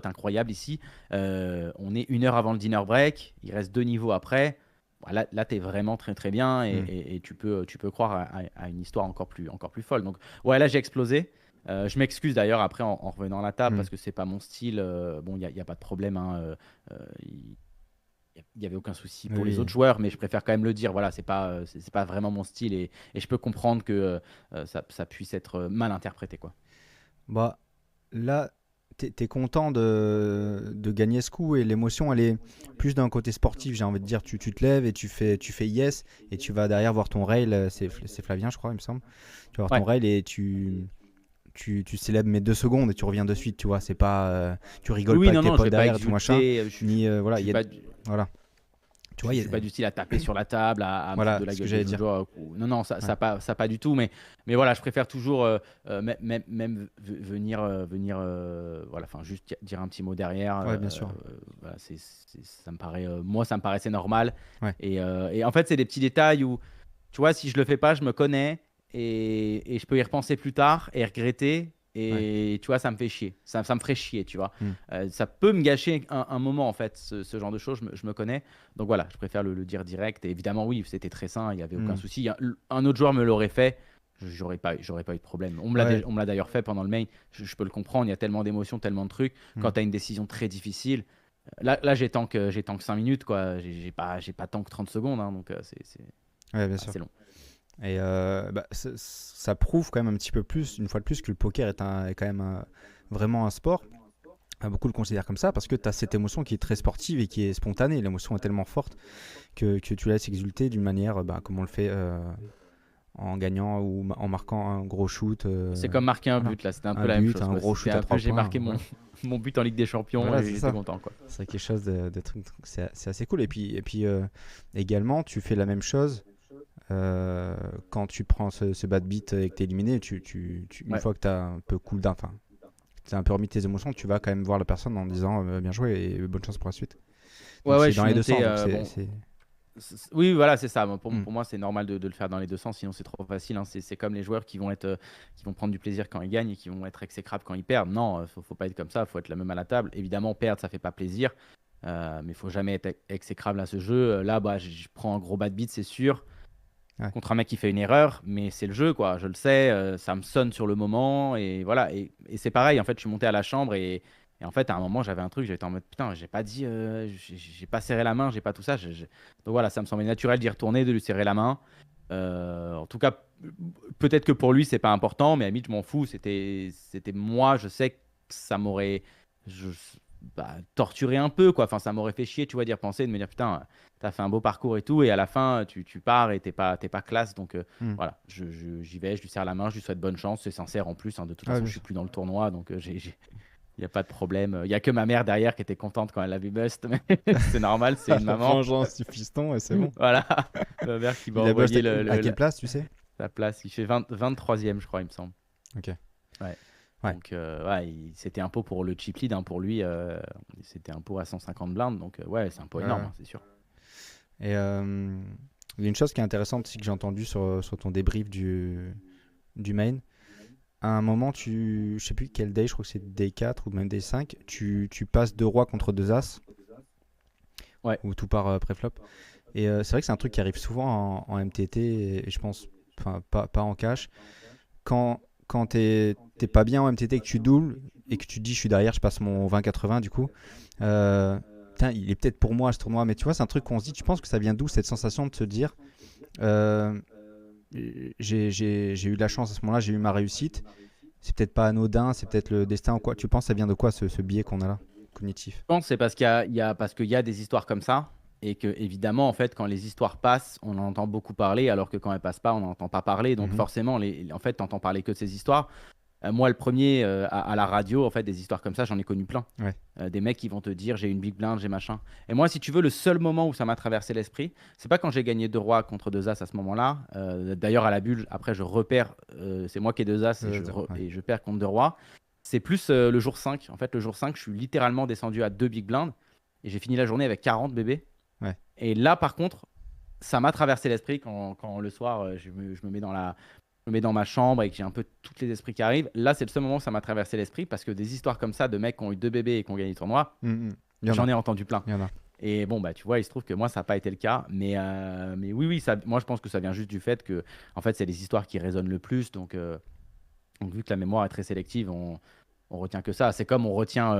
incroyable ici. On est 1 heure avant le dinner break. Il reste 2 niveaux après. Voilà, là, tu es vraiment très très bien et, Hmm. et tu peux croire à une histoire encore plus folle. Donc ouais, là j'ai explosé. Je m'excuse d'ailleurs après en revenant à la table Hmm. parce que c'est pas mon style. Bon, il y a pas de problème, hein. Il y avait aucun souci pour les Oui. autres joueurs, mais je préfère quand même le dire. Voilà, c'est pas vraiment mon style et je peux comprendre que ça puisse être mal interprété, quoi. Bah, là, t'es content de gagner ce coup et l'émotion, elle est plus d'un côté sportif, j'ai envie de dire. Tu te lèves et tu fais yes et tu vas derrière voir ton rail. C'est Flavien, je crois, il me semble. Tu vas voir ton Ouais. rail et tu célèbres mes 2 secondes et tu reviens de suite, tu vois. C'est pas. Tu Oui, rigoles pas oui, avec non, tes non, je potes vais pas derrière et tout machin. exulter. Ni. Je Voilà, suis pas, voilà. Tu vois, je suis pas du style à taper sur la table, à me foutre voilà de la ce que gueule j'allais des autres dire. joueurs. Non, non, Ouais. ça pas du tout. Mais voilà, je préfère toujours même venir, voilà, enfin, juste dire un petit mot derrière. Ouais, bien sûr. Voilà, ça me paraît, moi, ça me paraissait normal. Ouais. Et en fait, c'est des petits détails où, tu vois, si je le fais pas, je me connais et je peux y repenser plus tard et regretter. Ouais. Et tu vois, ça me fait chier. Ça me ferait chier, tu vois. Hmm. Ça peut me gâcher un moment, en fait, ce genre de choses. Je me connais. Donc voilà, je préfère le dire direct. Et évidemment, oui, c'était très sain, il n'y avait aucun Hmm. souci. Un autre joueur me l'aurait fait, j'aurais pas eu de problème. Ouais. On me l'a d'ailleurs fait pendant le main. Je peux le comprendre, il y a tellement d'émotions, tellement de trucs. Hmm. Quand tu as une décision très difficile, là j'ai tant que 5 minutes, quoi. J'ai pas tant que 30 secondes, hein, donc Ouais, bien voilà, sûr. c'est long. Et bah, ça prouve quand même un petit peu plus, une fois de plus, que le poker est quand même vraiment un sport. Beaucoup le considèrent comme ça parce que tu as cette émotion qui est très sportive et qui est spontanée. L'émotion est tellement forte que tu la laisses exulter d'une manière comme on le fait en gagnant ou en marquant un gros shoot. C'est comme marquer un Voilà. but, là, c'était un peu Un la même but, chose, un quoi. gros C'était shoot à un peu, trois j'ai points. marqué mon, Voilà, mon but en Ligue des Champions voilà et c'est j'étais ça. content, quoi. C'est quelque chose de truc, c'est assez cool. Et puis également, tu fais la même chose quand tu prends ce bad beat et que tu es éliminé. Une Ouais. fois que tu as un peu cool down, enfin, tu as un peu remis tes émotions, tu vas quand même voir la personne en disant bien joué et bonne chance pour la suite. Ouais, Donc ouais, c'est je dans suis les deux monté. sens. Donc Bon, oui, voilà, c'est ça. Pour, Hmm. pour moi, c'est normal de le faire dans les deux sens, sinon c'est trop facile, hein. C'est comme les joueurs qui vont prendre du plaisir quand ils gagnent et qui vont être exécrables quand ils perdent. Non, faut pas être comme ça, faut être la même à la table. Évidemment, perdre, ça fait pas plaisir, mais il faut jamais être exécrable à ce jeu. Là, bah, je prends un gros bad beat, c'est sûr, Ouais. contre un mec qui fait une erreur, mais c'est le jeu, quoi. Je le sais, ça me sonne sur le moment et voilà. Et c'est pareil, en fait, je suis monté à la chambre et en fait, à un moment, j'avais un truc, j'étais en mode putain, j'ai pas dit, j'ai pas serré la main, j'ai pas tout ça. Donc voilà, ça me semblait naturel d'y retourner, de lui serrer la main. En tout cas, peut-être que pour lui, c'est pas important, mais à la limite, je m'en fous. C'était moi, je sais que ça m'aurait je- torturé un peu, quoi. Enfin, ça m'aurait fait chier, tu vois, d'y repenser, de me dire putain, t'as fait un beau parcours et tout, et à la fin, tu pars et t'es pas classe. Donc Hmm. voilà, j'y vais, je lui serre la main, je lui souhaite bonne chance. C'est sincère en plus, hein. De toute Ouais, façon, bien je suis sûr. plus dans le tournoi, donc il n'y a pas de problème. Il n'y a que ma mère derrière qui était contente quand elle a vu Bust, mais c'est normal, c'est une La maman. vengeance du fiston et c'est bon. Voilà, ma mère qui m'a Il a bust envoyé à quelle place, tu sais? la place. Il fait 23e, je crois, il me semble. Ok. Ouais. Ouais. Donc, ouais, c'était un pot pour le chip lead, hein, pour lui. C'était un pot à 150 blindes, donc ouais, c'est un pot énorme, Ouais. hein, c'est sûr. Et il y a une chose qui est intéressante aussi que j'ai entendue sur ton débrief du main. À un moment, je sais plus quel day, je crois que c'est day 4 ou même day 5, tu passes 2 rois contre 2 as, Ouais. ou tout part pré-flop. Et c'est vrai que c'est un truc qui arrive souvent en MTT, et je pense, enfin, pas en cash. Quand t'es pas bien en MTT et que tu doubles, et que tu te dis je suis derrière, je passe mon 20-80 du coup, putain, il est peut-être pour moi ce tournoi, mais tu vois, c'est un truc qu'on se dit, tu penses que ça vient d'où cette sensation de se dire euh, j'ai eu de la chance à ce moment-là, j'ai eu ma réussite. C'est peut-être pas anodin, c'est peut-être le destin ou quoi. Tu penses que ça vient de quoi ce biais qu'on a là, cognitif? Je pense que c'est parce qu'il y a des histoires comme ça. Et que, évidemment, en fait, quand les histoires passent, on en entend beaucoup parler, alors que quand elles passent pas, on n'en entend pas parler. Donc, Mhm. forcément, en fait, tu n'entends parler que de ces histoires. Moi, le premier, à la radio, en fait, des histoires comme ça, j'en ai connu plein. Ouais. Des mecs qui vont te dire j'ai une big blind, j'ai machin. Et moi, si tu veux, le seul moment où ça m'a traversé l'esprit, c'est pas quand j'ai gagné 2 rois contre 2 as à ce moment-là. D'ailleurs, à la bulle, après, je repère, c'est moi qui ai 2 as Ouais. et je perds contre 2 rois. C'est plus le jour 5. En fait, le jour 5, je suis littéralement descendu à 2 big blinds et j'ai fini la journée avec 40 bébés. Ouais. Et là, par contre, ça m'a traversé l'esprit quand le soir, je me mets dans me mets dans ma chambre et que j'ai un peu tous les esprits qui arrivent, là, c'est le seul moment où ça m'a traversé l'esprit parce que des histoires comme ça de mecs qui ont eu 2 bébés et qui ont gagné le tournoi, Il y en j'en a. ai entendu plein. Il y en a. Et bon, bah, tu vois, il se trouve que moi, ça n'a pas été le cas. Mais oui, ça, moi, je pense que ça vient juste du fait que, en fait, c'est les histoires qui résonnent le plus. Donc vu que la mémoire est très sélective, on retient que ça. C'est comme on retient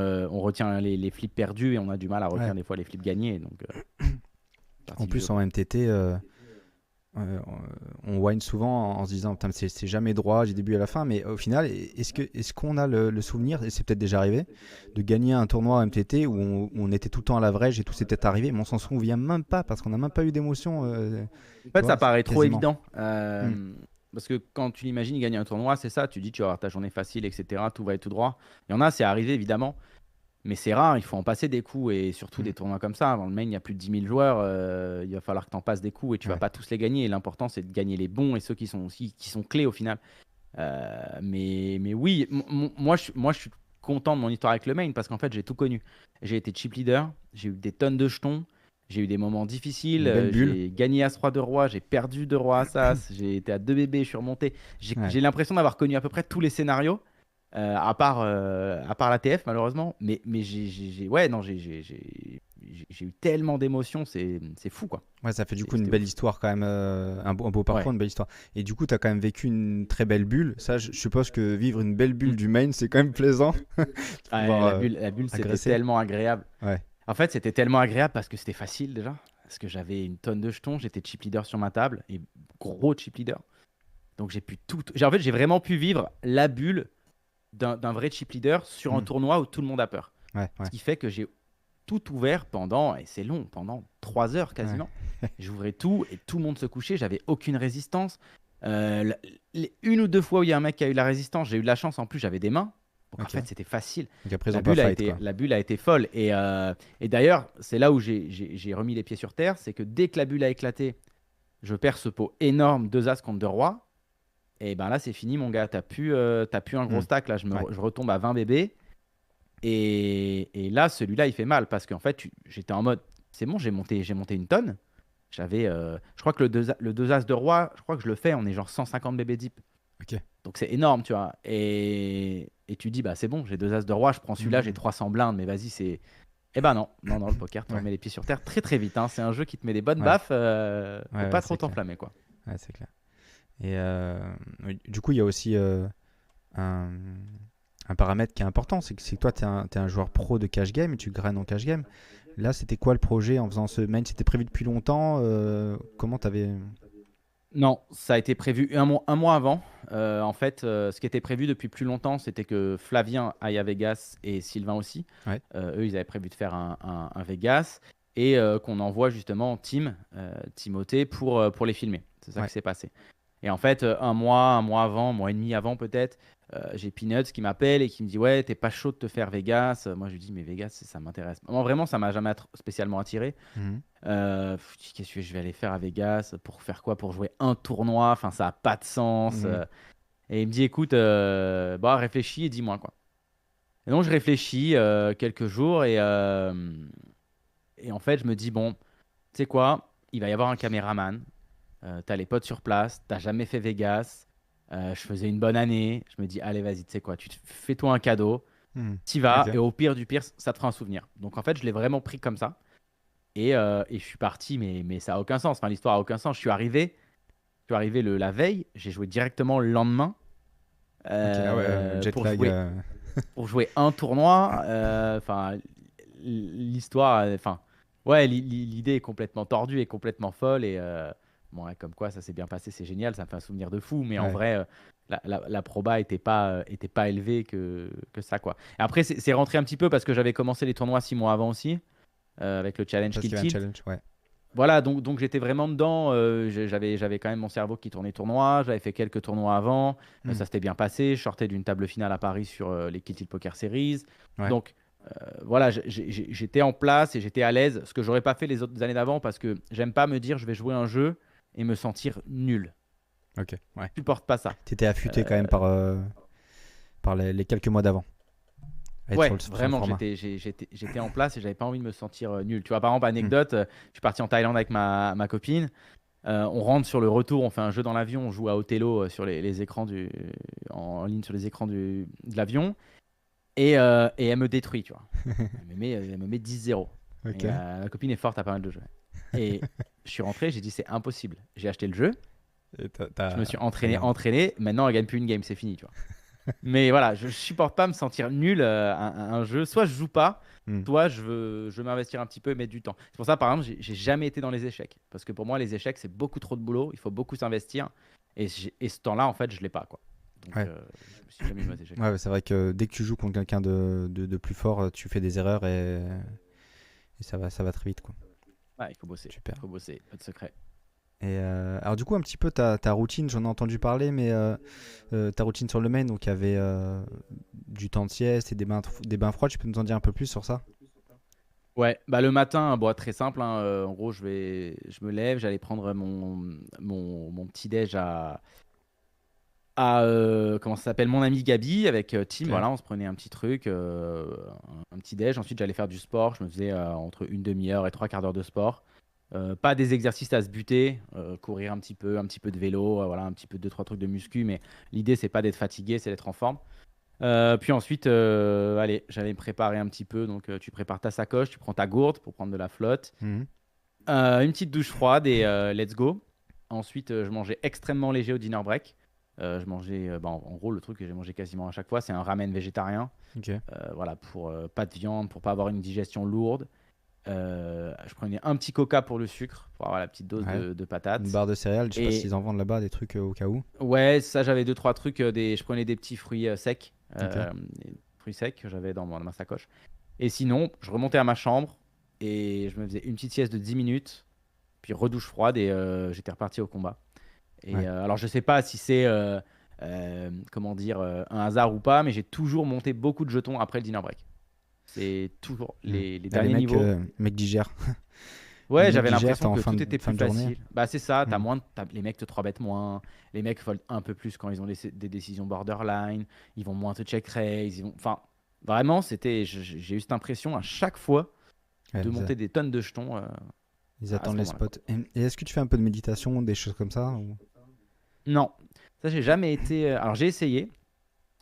les flips perdus et on a du mal à retenir Ouais. des fois les flips gagnés. Donc, partie En du plus, jeu, en quoi. MTT, euh, on whine souvent en se disant putain, c'est jamais droit du début à la fin, mais au final, est-ce qu'on a le souvenir, et c'est peut-être déjà arrivé, de gagner un tournoi en MTT où on était tout le temps à l'average et tout s'était arrivé, mais on s'en souvient même pas parce qu'on n'a même pas eu d'émotion, En tu fait, ça vois, paraît trop quasiment. évident. Hmm. Parce que quand tu l'imagines gagner un tournoi, c'est ça. Tu dis, tu vas avoir ta journée facile, etc. Tout va être tout droit. Il y en a, c'est arrivé, évidemment. Mais c'est rare, il faut en passer des coups. Et surtout Hmm. des tournois comme ça. Dans le main, il y a plus de 10 000 joueurs. Il va falloir que tu en passes des coups et tu vas Ouais. pas tous les gagner. Et l'important, c'est de gagner les bons et ceux qui sont aussi qui sont clés au final. Mais oui, moi, je suis content de mon histoire avec le main parce qu'en fait, j'ai tout connu. J'ai été chip leader, j'ai eu des tonnes de jetons, j'ai eu des moments difficiles, Une belle bulle. j'ai gagné As-Roi de Roi, j'ai perdu de Roi As-As, j'ai été à 2 bébés, je suis remonté. J'ai Ouais. j'ai l'impression d'avoir connu à peu près tous les scénarios, à part la TF malheureusement. Mais ouais, non, j'ai eu tellement d'émotions, c'est fou quoi. Ouais, ça fait du coup une C'était belle ouf. histoire quand même, un beau parcours, Ouais. une belle histoire. Et du coup, tu as quand même vécu une très belle bulle. Ça, je suppose que vivre une belle bulle Mm. du main, c'est quand même plaisant de Ouais, pouvoir la bulle, c'était agresser. tellement agréable. Ouais. En fait, c'était tellement agréable parce que c'était facile déjà. Parce que j'avais une tonne de jetons, j'étais chip leader sur ma table et gros chip leader. Donc j'ai pu tout. En fait, j'ai vraiment pu vivre la bulle d'un vrai chip leader sur un Hmm. tournoi où tout le monde a peur. Ouais, Ce ouais, qui fait que j'ai tout ouvert pendant, et c'est long, pendant 3 heures ouais. quasiment. J'ouvrais tout et tout le monde se couchait, j'avais aucune résistance. Une ou deux fois où il y a un mec qui a eu la résistance, j'ai eu de la chance, en plus j'avais des mains. Donc en Ok. fait c'était facile. Donc après, ils ont pas fight, quoi. La bulle a été folle. Et d'ailleurs, c'est là où j'ai remis les pieds sur terre, c'est que dès que la bulle a éclaté, je perds ce pot énorme, 2 As contre 2 Rois. Et ben là c'est fini mon gars, t'as plus un gros Hmm. stack, là Ouais. je retombe à 20 bébés. Et là celui-là il fait mal parce qu'en fait j'étais en mode, c'est bon, j'ai monté une tonne. Je crois que le 2 As de Roi, je crois que je le fais, on est genre 150 bébés deep. Ok. Donc c'est énorme, tu vois. Et tu dis, bah c'est bon, j'ai 2 As de Roi, je prends celui-là, j'ai Hmm. 300 blindes, mais vas-y, c'est. Eh ben non, non, non, le poker, tu Ouais. remets les pieds sur terre très très vite, hein. C'est un jeu qui te met des bonnes Ouais. baffes, Ouais, faut ouais, pas c'est trop clair. t'enflammer, quoi. Ouais, c'est clair. Et oui, du coup, il y a aussi un, un paramètre qui est important, c'est que toi, t'es un joueur pro de cash game et tu graines en cash game. Là, c'était quoi le projet en faisant ce main? C'était prévu depuis longtemps? Comment t'avais... Non, ça a été prévu un mois avant. En fait, ce qui était prévu depuis plus longtemps, c'était que Flavien aille à Vegas et Sylvain aussi. Ouais. Eux, ils avaient prévu de faire un Vegas et qu'on envoie justement Timothée pour les filmer. C'est ça Ouais. qui s'est passé. Et en fait, un mois avant, un mois et demi avant peut-être, j'ai Peanuts qui m'appelle et qui me dit ouais, t'es pas chaud de te faire Vegas. Moi, je lui dis mais Vegas, ça m'intéresse. Moi, vraiment, ça m'a jamais spécialement attiré. Mhm. Qu'est-ce que je vais aller faire à Vegas? Pour faire quoi? Pour jouer un tournoi? Enfin, ça a pas de sens. Mhm. Et il me dit écoute, bah réfléchis et dis-moi quoi. Et donc je réfléchis quelques jours et en fait je me dis bon, tu sais quoi? Il va y avoir un caméraman. T'as les potes sur place. T'as jamais fait Vegas. Je faisais une bonne année. Je me dis allez vas-y, tu sais quoi? Fais-toi un cadeau. Mhm. T'y vas Ok. et au pire du pire, ça te fera un souvenir. Donc en fait, je l'ai vraiment pris comme ça. Et je suis parti, mais ça a aucun sens. Enfin, l'histoire a aucun sens. Je suis arrivé la veille, j'ai joué directement le lendemain Ok. Ah ouais, jet lag. pour jouer un tournoi. Enfin, l'histoire, enfin, ouais, l'idée est complètement tordue et complètement folle. Bon, ouais, comme quoi, ça s'est bien passé, c'est génial, ça me fait un souvenir de fou. Mais en Ouais. vrai, la proba était pas élevée que ça, quoi. Et après, c'est rentré un petit peu parce que j'avais commencé les tournois 6 mois avant aussi, avec le challenge Kill Festival Tilt. Challenge, ouais. Voilà, donc j'étais vraiment dedans. J'avais quand même mon cerveau qui tournait tournoi. J'avais fait quelques tournois avant. Mhm. Ça s'était bien passé. Je sortais d'une table finale à Paris sur les Kill Tilt Poker Series. Ouais. Donc voilà, j'étais en place et j'étais à l'aise. Ce que j'aurais pas fait les autres années d'avant parce que j'aime pas me dire je vais jouer un jeu et me sentir nul. Ok. Ouais. Je supporte pas ça. T'étais affûté quand même par les quelques mois d'avant. À être Ouais, sur le vraiment, format. j'étais en place et j'avais pas envie de me sentir nul. Tu vois, par exemple, Mhm. anecdote, je suis parti en Thaïlande avec ma copine. On rentre sur le retour, on fait un jeu dans l'avion, on joue à Othello sur les écrans en ligne sur les écrans de l'avion. Et elle me détruit, tu vois. Elle me met 10-0. Ok. Et ma copine est forte à pas mal de jeux. Et je suis rentré, j'ai dit c'est impossible. J'ai acheté le jeu, Et je me suis t'as entraîné, merdé. entraîné. Maintenant, elle gagne plus une game, c'est fini, tu vois. Mais voilà, je supporte pas me sentir nul à un jeu. Soit je joue pas, Hmm. soit je veux m'investir un petit peu et mettre du temps. C'est pour ça, par exemple, j'ai jamais été dans les échecs. Parce que pour moi, les échecs, c'est beaucoup trop de boulot. Il faut beaucoup s'investir. Et ce temps-là, en fait, je l'ai pas, quoi. Donc, Ouais. je me suis jamais mis aux échecs. Ouais, c'est vrai que dès que tu joues contre quelqu'un de plus fort, tu fais des erreurs et ça va très vite, quoi. Ouais, il faut bosser. Super. Il faut bosser. Pas de secret. Et alors du coup, un petit peu ta routine, j'en ai entendu parler, mais ta routine sur le main, donc il y avait du temps de sieste et des bains froids, tu peux nous en dire un peu plus sur ça? Ouais, bah le matin, bon, très simple, hein, en gros, je me lève, j'allais prendre mon petit déj à comment ça s'appelle, mon ami Gabi avec Tim, Ok. voilà, on se prenait un petit truc, un petit déj. Ensuite, j'allais faire du sport, je me faisais entre une demi-heure et trois quarts d'heure de sport. Pas des exercices à se buter, courir un petit peu de vélo, voilà, un petit peu deux, trois trucs de muscu, mais l'idée, c'est pas d'être fatigué, c'est d'être en forme. Puis ensuite, allez, j'allais me préparer un petit peu. Donc, tu prépares ta sacoche, tu prends ta gourde pour prendre de la flotte. Mhm. Une petite douche froide et let's go. Ensuite, je mangeais extrêmement léger au dinner break. Je mangeais, bah, en gros, le truc que j'ai mangé quasiment à chaque fois, c'est un ramen végétarien. Ok. Voilà, pour pas de viande, pour pas avoir une digestion lourde. Je prenais un petit coca pour le sucre, pour avoir la petite dose Ouais. de Une patates. barre de céréales, je sais pas Et s'ils en vendent là-bas, des trucs au cas où. ouais, ça, j'avais deux, trois trucs. Je prenais des petits fruits secs, Ok. des fruits secs que j'avais dans ma sacoche. Et sinon, je remontais à ma chambre et je me faisais une petite sieste de 10 minutes, puis redouche froide et j'étais reparti au combat. Et Ouais. alors, je sais pas si c'est comment dire un hasard ou pas, mais j'ai toujours monté beaucoup de jetons après le dinner break. C'est toujours Hmm. les Ah, les derniers niveaux. mecs digèrent. Les Ouais, mecs j'avais digèrent, t'es l'impression en que tout était fin plus de journée. facile. Bah, c'est ça, Hmm. les mecs te 3 bêtent moins, les mecs volent un peu plus quand ils ont des décisions borderline, ils vont moins te check raise, enfin, vraiment, j'ai eu cette impression à chaque fois Ouais, de monter des tonnes de jetons ils à ce attendent les moment-là, spots. quoi. Et est-ce que tu fais un peu de méditation, des choses comme ça ou... Non, ça, j'ai jamais été. Alors, j'ai essayé,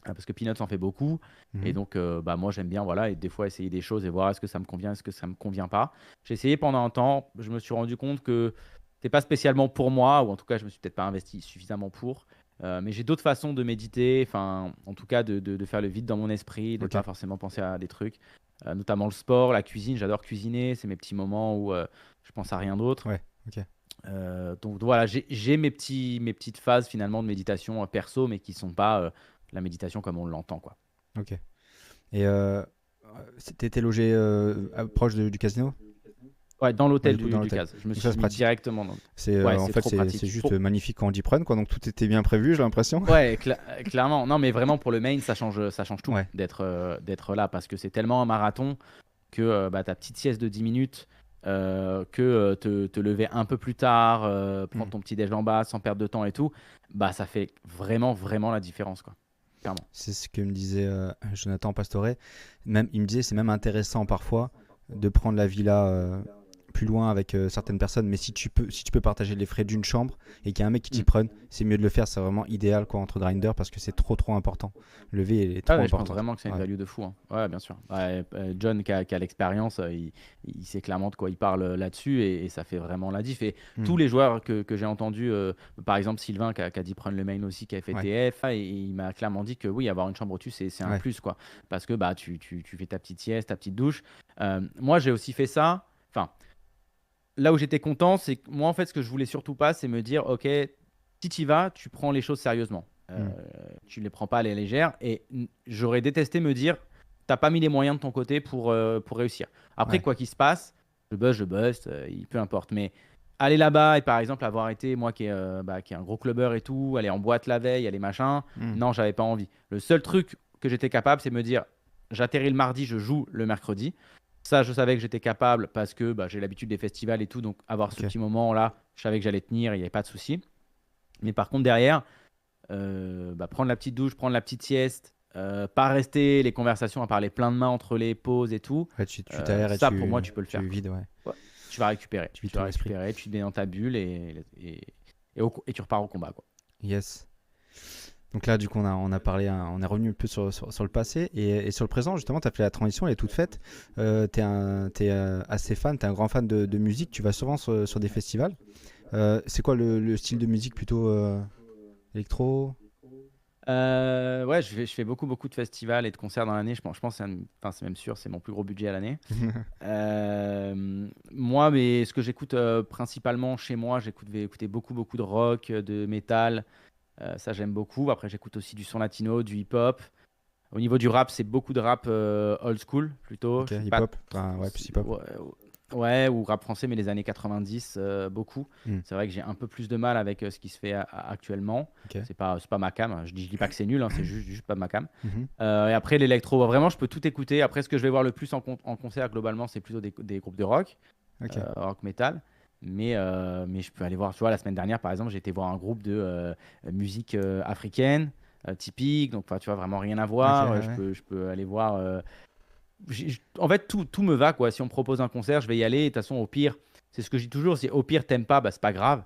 parce que Peanuts en fait beaucoup, et Mhm. donc, bah, moi, j'aime bien, voilà, et des fois essayer des choses et voir est-ce que ça me convient, est-ce que ça me convient pas. J'ai essayé pendant un temps, je me suis rendu compte que c'est pas spécialement pour moi, ou en tout cas, je me suis peut-être pas investi suffisamment pour. Mais j'ai d'autres façons de méditer, enfin, en tout cas, de faire le vide dans mon esprit, de Ok. pas forcément penser à des trucs, notamment le sport, la cuisine. J'adore cuisiner, c'est mes petits moments où je pense à rien d'autre. Ouais. Ok. Donc voilà, j'ai mes petites phases finalement de méditation perso, mais qui sont pas la méditation comme on l'entend, quoi. Ok. Et t'étais logé proche du casino? Ouais, dans Ouais, l'hôtel du coup, dans du l'hôtel. CAS. Je me Donc ça, suis c'est mis pratique. directement dans. C'est Ouais, en c'est fait trop c'est pratique. juste magnifique quand on dit prenne quoi. Donc tout était bien prévu, j'ai l'impression. Ouais, clairement. Non, mais vraiment pour le main, ça change tout Ouais. d'être là parce que c'est tellement un marathon que bah, ta petite sieste de 10 minutes, que te lever un peu plus tard, Hmm. prendre ton petit déj en bas sans perdre de temps et tout, bah ça fait vraiment, vraiment la différence, quoi. Clairement. C'est ce que me disait Jonathan Pastore. Même, il me disait c'est même intéressant parfois de prendre la villa plus loin avec certaines personnes, mais si tu peux partager les frais d'une chambre et qu'il y a un mec qui t'y Mm. prenne, c'est mieux de le faire. C'est vraiment idéal quoi entre grinders parce que c'est trop important. Le V est Ah trop ouais, je pense importante. vraiment que c'est une Ouais. value de fou, hein. Ouais, bien sûr. Ouais, John qui a l'expérience, il sait clairement de quoi il parle là-dessus et ça fait vraiment la diff. Et Hmm. tous les joueurs que j'ai entendus, par exemple Sylvain qui a dit prendre le main aussi, qui a fait Ouais. TF, et il m'a clairement dit que oui, avoir une chambre au-dessus, c'est un Ouais. plus, quoi. Parce que bah, tu fais ta petite sieste, ta petite douche. Moi, j'ai aussi fait ça. Enfin, là où j'étais content, c'est que moi, en fait, ce que je voulais surtout pas, c'est me dire, ok, si tu y vas, tu prends les choses sérieusement. Hmm. Tu ne les prends pas à la légère. Et j'aurais détesté me dire, t'as pas mis les moyens de ton côté pour réussir. Après, Ouais. quoi qu'il se passe, je bosse, peu importe. Mais aller là-bas et par exemple avoir été, moi qui est un gros clubbeur et tout, aller en boîte la veille, aller machin, Hmm. non, j'avais pas envie. Le seul truc que j'étais capable, c'est me dire, j'atterris le mardi, je joue le mercredi. Ça, je savais que j'étais capable parce que bah, j'ai l'habitude des festivals et tout. Donc, avoir ce Ok. petit moment-là, je savais que j'allais tenir, il n'y avait pas de souci. Mais par contre, derrière, bah, prendre la petite douche, prendre la petite sieste, pas rester les conversations à parler plein de mains entre les pauses et tout, Ouais, tu t'aères et ça, pour moi, tu peux le tu faire, quoi. vides, ouais. Ouais. tu vas récupérer. Tu vis Tu vas ton esprit. récupérer, tu te mets dans ta bulle et tu repars au combat, quoi. Yes. Donc là, du coup, on a parlé, on est revenu un peu sur le passé et sur le présent. Justement, tu as fait la transition, elle est toute faite. Tu es assez fan, tu es un grand fan de musique. Tu vas souvent sur des festivals. C'est quoi le style de musique plutôt électro? Ouais, je fais beaucoup de festivals et de concerts dans l'année. Je pense que c'est même sûr, c'est mon plus gros budget à l'année. Moi, mais ce que j'écoute principalement chez moi, vais écouter beaucoup de rock, de métal. Ça, j'aime beaucoup. Après, j'écoute aussi du son latino, du hip-hop. Au niveau du rap, c'est beaucoup de rap old school plutôt. Ok, Je suis pas hip-hop. Enfin, ouais, plus hip-hop. ouais, ou rap français, mais les années 90, beaucoup. Hmm. C'est vrai que j'ai un peu plus de mal avec ce qui se fait actuellement. Ok. C'est pas ma cam, hein. Je dis pas que c'est nul, hein, c'est juste pas ma cam. Mhm. Et après, l'électro, vraiment, je peux tout écouter. Après, ce que je vais voir le plus en concert, globalement, c'est plutôt des groupes de rock, Ok. rock metal. Mais je peux aller voir, tu vois, la semaine dernière, par exemple, j'ai été voir un groupe de musique africaine, typique. Donc, enfin, tu vois, vraiment rien à voir. Ok, ouais. Je peux aller voir. En fait, tout me va, quoi. Si on me propose un concert, je vais y aller. Et de toute façon, au pire, c'est ce que je dis toujours, c'est au pire, t'aimes pas, bah, c'est pas grave.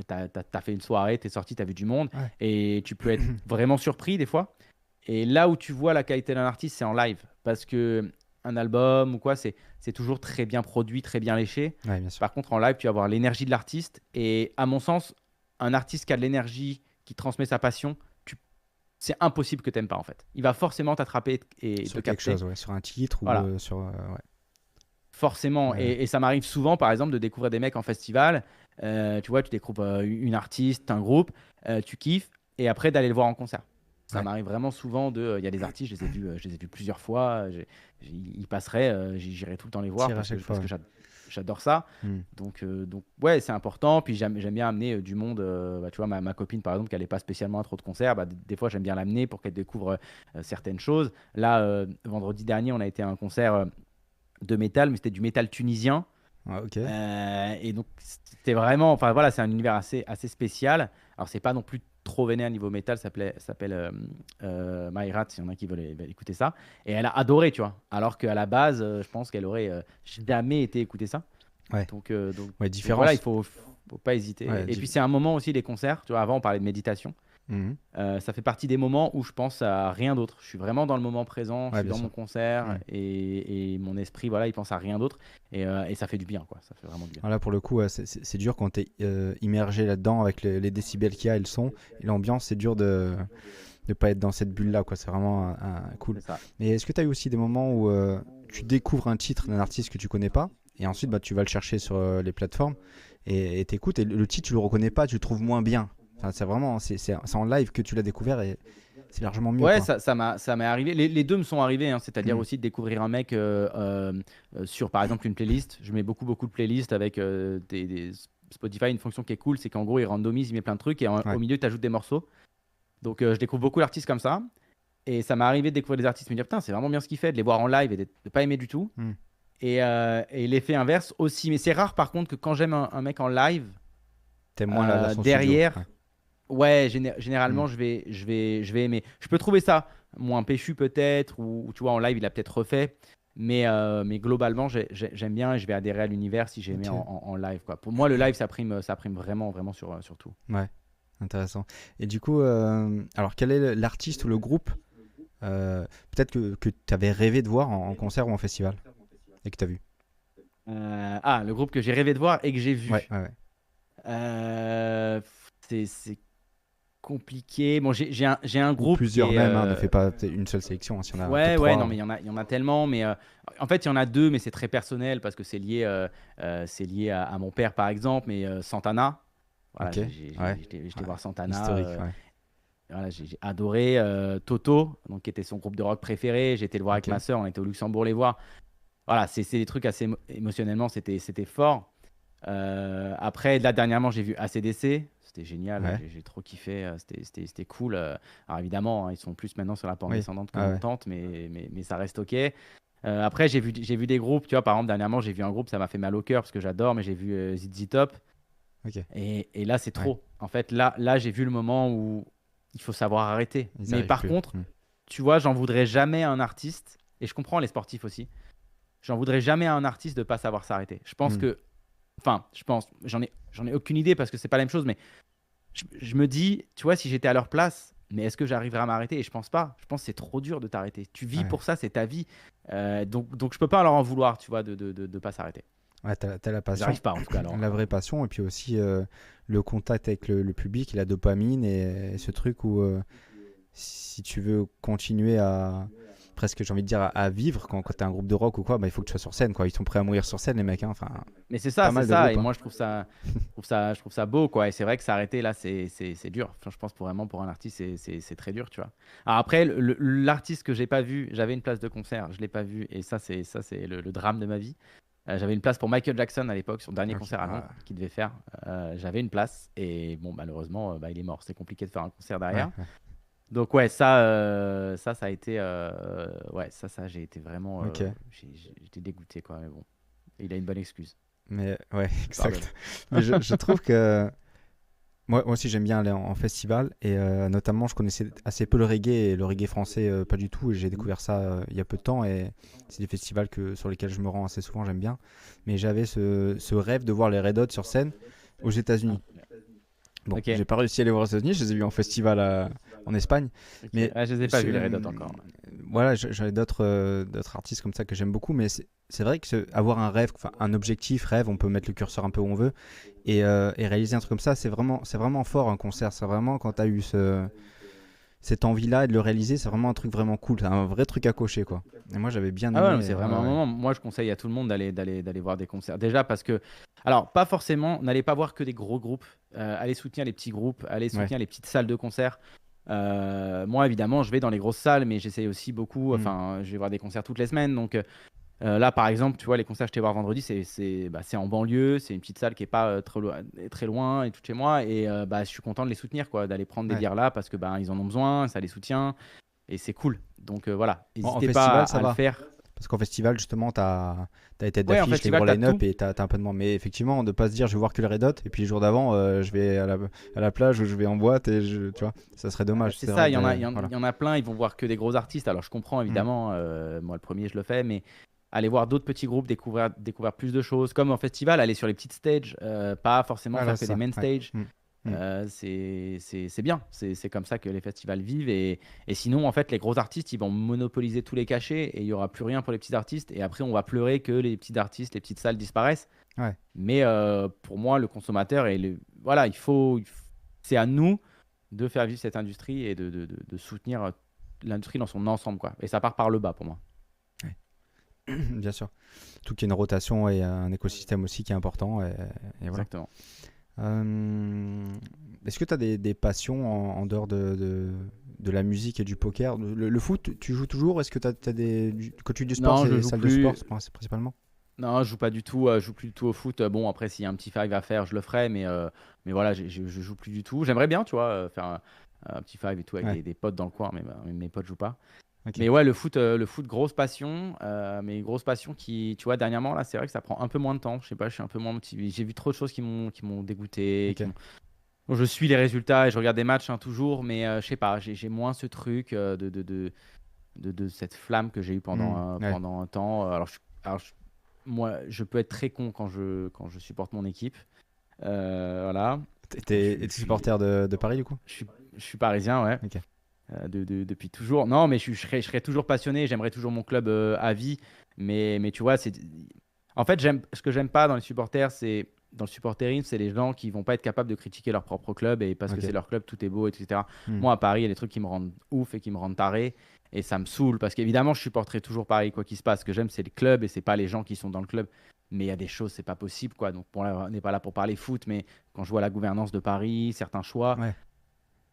T'as fait une soirée, t'es sorti, t'as vu du monde. Ouais. Et tu peux être vraiment surpris des fois. Et là où tu vois la qualité d'un artiste, c'est en live. Parce que un album ou quoi, c'est toujours très bien produit, très bien léché. Ouais, bien sûr. Par contre, en live, tu vas avoir l'énergie de l'artiste. Et à mon sens, un artiste qui a de l'énergie, qui transmet sa passion, c'est impossible que t'aimes pas, en fait. Il va forcément t'attraper et Sur te quelque capter. chose, ouais, sur un titre ou Voilà. sur. Ouais. Forcément, Ouais. et ça m'arrive souvent, par exemple, de découvrir des mecs en festival. Tu vois, tu découvres une artiste, un groupe, tu kiffes, et après d'aller le voir en concert. Ça Ouais. m'arrive vraiment souvent il y a des artistes, je les ai vus plusieurs fois. Ils passeraient, j'irai tout le temps les voir Tire à chaque fois. parce que j'adore ça. Hmm. Donc ouais, c'est important. Puis j'aime bien amener du monde. Bah, tu vois, ma copine, par exemple, qui n'allait pas spécialement à trop de concerts, bah, des fois, j'aime bien l'amener pour qu'elle découvre certaines choses. Là, vendredi dernier, on a été à un concert de métal, mais c'était du métal tunisien. Ouais, ok. Et donc, c'était vraiment, enfin voilà, c'est un univers assez spécial. Alors, c'est pas non plus trop vénère niveau métal, ça s'appelle Mayrat, s'il y en a qui veulent écouter ça. Et elle a adoré, tu vois. Alors qu'à la base, je pense qu'elle aurait jamais été écouter ça. Ouais. Donc Ouais, voilà, différence. faut pas hésiter. Ouais, Et puis, c'est un moment aussi, les concerts. Tu vois, avant, on parlait de méditation. Mhm. Ça fait partie des moments où je pense à rien d'autre. Je suis vraiment dans le moment présent, je Ouais, suis bien dans sûr. mon concert Mhm. et mon esprit, voilà, il pense à rien d'autre. Et ça fait du bien, quoi. Ça fait vraiment du bien. Voilà, pour le coup, ouais, c'est dur quand tu es immergé là-dedans avec les décibels qu'il y a et le son et l'ambiance. C'est dur de ne pas être dans cette bulle-là, quoi. C'est vraiment cool. C'est ça. Mais est-ce que tu as eu aussi des moments où tu découvres un titre d'un artiste que tu connais pas et ensuite bah, tu vas le chercher sur les plateformes et t'écoutes et le titre, tu le reconnais pas, tu le trouves moins bien. Enfin, c'est en live que tu l'as découvert et c'est largement mieux, Ouais, quoi. ça m'est arrivé. Les deux me sont arrivés, hein, c'est-à-dire Mhm. aussi de découvrir un mec sur, par exemple, une playlist. Je mets beaucoup de playlists avec des Spotify. Une fonction qui est cool, c'est qu'en gros, il randomise, il met plein de trucs et Ouais. au milieu, tu ajoutes des morceaux. Donc, je découvre beaucoup d'artistes comme ça. Et ça m'est arrivé de découvrir des artistes, me dire, putain, c'est vraiment bien ce qu'il fait, de les voir en live et de ne pas aimer du tout. Mhm. Et l'effet inverse aussi. Mais c'est rare, par contre, que quand j'aime un mec en live, T'aimes moins la son studio. derrière, Ouais. ouais, généralement, Mhm. je vais aimer. Je peux trouver ça moins péchu peut-être, ou tu vois, en live, il a peut-être refait. Mais globalement, j'aime bien et je vais adhérer à l'univers si j'ai aimé Ok. en live, quoi. Pour moi, le live, ça prime vraiment sur tout. Ouais, intéressant. Et du coup, alors quel est l'artiste ou le groupe peut-être que tu avais rêvé de voir en concert ou en festival et que tu as vu? Le groupe que j'ai rêvé de voir et que j'ai vu. Ouais. C'est compliqué. Bon, j'ai un Ou groupe qui plusieurs est. même, hein, ne fais pas peut-être une seule sélection, hein, s'il y en a peut-être Ouais, trois. non, mais il y en a tellement. Mais en fait, il y en a deux, mais c'est très personnel parce que c'est lié à mon père, par exemple. Mais Santana, voilà, Ok, ouais. j'étais voir Santana. Historique, ouais. Voilà, j'ai adoré Toto, donc, qui était son groupe de rock préféré. J'ai été le voir avec Ok. ma sœur, on était au Luxembourg les voir. Voilà, c'est des trucs assez émotionnellement, c'était fort. Après, là, dernièrement, j'ai vu AC/DC. C'était génial, Ouais. j'ai trop kiffé. C'était cool. Alors évidemment, hein, ils sont plus maintenant sur la pente Oui. descendante que Ah ouais. montante, mais ça reste OK. Après, j'ai vu des groupes. Tu vois, par exemple, dernièrement, j'ai vu un groupe, ça m'a fait mal au cœur parce que j'adore, mais j'ai vu ZZ Top. Ok. Et là, c'est Ouais. trop. En fait, là j'ai vu le moment où il faut savoir arrêter. Ils Mais arrivent par plus. contre, tu vois, j'en voudrais jamais à un artiste, et je comprends les sportifs aussi, j'en voudrais jamais à un artiste de pas savoir s'arrêter. Je pense Mm. que Enfin, je pense, j'en ai aucune idée parce que c'est pas la même chose, mais je me dis, tu vois, si j'étais à leur place, mais est-ce que j'arriverais à m'arrêter? Et je pense pas. Je pense que c'est trop dur de t'arrêter. Tu vis Ouais. pour ça, c'est ta vie. Donc je peux pas leur en vouloir, tu vois, de pas s'arrêter. Ouais, t'as la passion, J'arrive pas en tout cas alors. la vraie passion, et puis aussi le contact avec le public, la dopamine et ce truc où si tu veux continuer à presque, j'ai envie de dire, à vivre quand t'es un groupe de rock ou quoi, bah, il faut que tu sois sur scène, quoi. Ils sont prêts à mourir sur scène, les mecs, hein. Enfin, Mais c'est pas ça, c'est mal de ça. groupes, Et hein. moi, je trouve ça beau, quoi. Et c'est vrai que s'arrêter là, c'est dur. Enfin, je pense vraiment pour un artiste, c'est très dur, tu vois. Alors après, l'artiste que j'ai pas vu, j'avais une place de concert, je l'ai pas vu, et ça c'est le drame de ma vie. J'avais une place pour Michael Jackson à l'époque, son dernier Ok, concert à Londres qu'il devait faire. J'avais une place et bon, malheureusement, bah, il est mort. C'est compliqué de faire un concert ouais, derrière. ouais. Donc ouais, ça a été, ouais, ça, j'ai été vraiment, Ok, j'étais dégoûté, quoi. Mais bon, il a une bonne excuse. mais ouais, Je lui pardonne. exact. Mais je trouve que moi aussi j'aime bien aller en festival et notamment je connaissais assez peu le reggae et le reggae français pas du tout et j'ai découvert ça il y a peu de temps et c'est des festivals sur lesquels je me rends assez souvent, j'aime bien. Mais j'avais ce rêve de voir les Red Hot sur scène aux États-Unis. Bon, Ok, j'ai pas réussi à les voir aux États-Unis, je les ai vus en festival en Espagne. ok. Mais Ah, je les ai pas vus, les Red Hot encore. voilà, j'avais d'autres artistes comme ça que j'aime beaucoup, mais c'est vrai que avoir un rêve, enfin, un objectif, rêve, on peut mettre le curseur un peu où on veut, et réaliser un truc comme ça, c'est vraiment fort un concert. C'est vraiment quand tu as eu cette envie-là et de le réaliser, c'est vraiment un truc vraiment cool, c'est un vrai truc à cocher, quoi. Et moi j'avais bien Ah ouais, aimé. mais c'est vraiment un moment. Moi, je conseille à tout le monde d'aller voir des concerts. Déjà parce que, alors, pas forcément, n'allez pas voir que des gros groupes. Allez soutenir les petits groupes, allez Ouais. soutenir les petites salles de concert. Moi, évidemment, je vais dans les grosses salles, mais j'essaye aussi beaucoup. Mm. Enfin, je vais voir des concerts toutes les semaines. Donc là, par exemple, tu vois, les concerts que je vais voir vendredi, c'est en banlieue. C'est une petite salle qui est pas très loin et tout de chez moi. Et bah, je suis content de les soutenir, quoi, d'aller prendre des Ouais. bières là parce que bah, ils en ont besoin, ça les soutient et c'est cool. Donc voilà, En n'hésitez pas festival, ça à le va. faire. Parce qu'en festival, justement, t'as les têtes Ouais, en d'affiche, les festival, gros t'as tout. line-up et t'as un peu de moins. Mais effectivement, de pas se dire je vais voir que le Red Hot et puis le jour d'avant, je vais à la plage ou je vais en boîte et tu vois, ça serait Bah, dommage. c'est C'est ça, vrai il voilà. y en a plein, ils vont voir que des gros artistes. Alors je comprends Mm. évidemment, moi le premier je le fais, mais aller voir d'autres petits groupes, découvrir plus de choses, comme en festival, aller sur les petites stages, pas forcément Voilà, faire que c'est des ça. main Ouais. stages. Mm. Mm. C'est bien, c'est comme ça que les festivals vivent. Et sinon, en fait, les gros artistes, ils vont monopoliser tous les cachets et il n'y aura plus rien pour les petits artistes. Et après, on va pleurer que les petits artistes, les petites salles disparaissent. Ouais. Mais pour moi, le consommateur, voilà, c'est à nous de faire vivre cette industrie et de soutenir l'industrie dans son ensemble, quoi. Et ça part par le bas pour moi. Ouais. Bien sûr. Tout qu'il y ait une rotation et un écosystème aussi qui est important. Et voilà. Exactement. Est-ce que tu as des passions en dehors de la musique et du poker? Le foot, tu joues toujours? Est-ce que quand tu dis sport, Non, je c'est joue salle de sport plus. c'est principalement? Non, je joue pas du tout. Je joue plus du tout au foot. Bon, après, s'il y a un petit five à faire, je le ferai. Mais voilà, je joue plus du tout. J'aimerais bien, tu vois, faire un petit five et tout avec Ouais, des potes dans le coin, mais mes potes jouent pas. ok. Mais ouais, le foot, grosse passion. Mais grosse passion qui, tu vois, dernièrement, là, c'est vrai que ça prend un peu moins de temps. Je sais pas, je suis un peu moins motivé. J'ai vu trop de choses qui m'ont dégoûté. Ok. Bon, je suis les résultats et je regarde des matchs, hein, toujours, mais je sais pas, j'ai moins ce truc de cette flamme que j'ai eue Ouais. pendant un temps. Moi, je peux être très con quand je supporte mon équipe. Voilà. T'es supporter de Paris du coup? Je suis, je suis parisien, ouais, Ok. depuis toujours. Non, mais je serai toujours passionné, j'aimerais toujours mon club à vie. Mais tu vois, en fait, ce que j'aime pas dans le supporterisme, c'est les gens qui vont pas être capables de critiquer leur propre club et parce que Ok. c'est leur club, tout est beau, etc. Hmm. Moi, à Paris, il y a des trucs qui me rendent ouf et qui me rendent taré et ça me saoule parce qu'évidemment, je supporterai toujours Paris, quoi qu'il se passe. Ce que j'aime, c'est le club et c'est pas les gens qui sont dans le club. Mais il y a des choses, c'est pas possible, quoi. Donc, bon, là, on n'est pas là pour parler foot, mais quand je vois la gouvernance de Paris, certains choix, Ouais.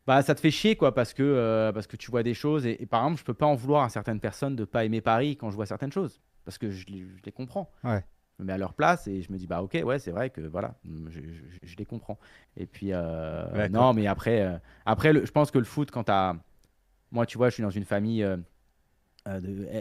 bah, ça te fait chier, quoi, parce que tu vois des choses. Et par exemple, je peux pas en vouloir à certaines personnes de pas aimer Paris quand je vois certaines choses. Parce que je les comprends. Ouais. Je me mets à leur place et je me dis, bah ok, ouais, c'est vrai que voilà, je les comprends. Et puis, D'accord. non, mais après je pense que le foot, moi, tu vois, je suis dans une famille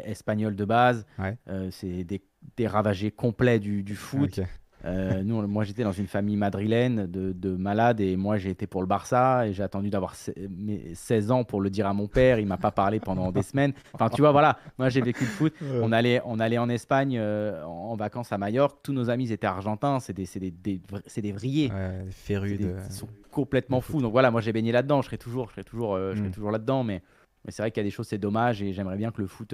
espagnole de base. Ouais. C'est des ravagés complets du foot. Ok. Moi, j'étais dans une famille madrilène de malades et moi, j'ai été pour le Barça et j'ai attendu d'avoir mes 16 ans pour le dire à mon père. Il m'a pas parlé pendant des semaines. Enfin, tu vois, voilà, moi, j'ai vécu le foot. Ouais. On allait en Espagne en vacances à Majorque. Tous nos amis étaient argentins. C'est des vrillés. Ouais, féru Ils sont de complètement foot. fous. Donc voilà, moi, j'ai baigné là-dedans. Je serai Hmm. toujours là-dedans. Mais c'est vrai qu'il y a des choses, c'est dommage et j'aimerais bien que le foot.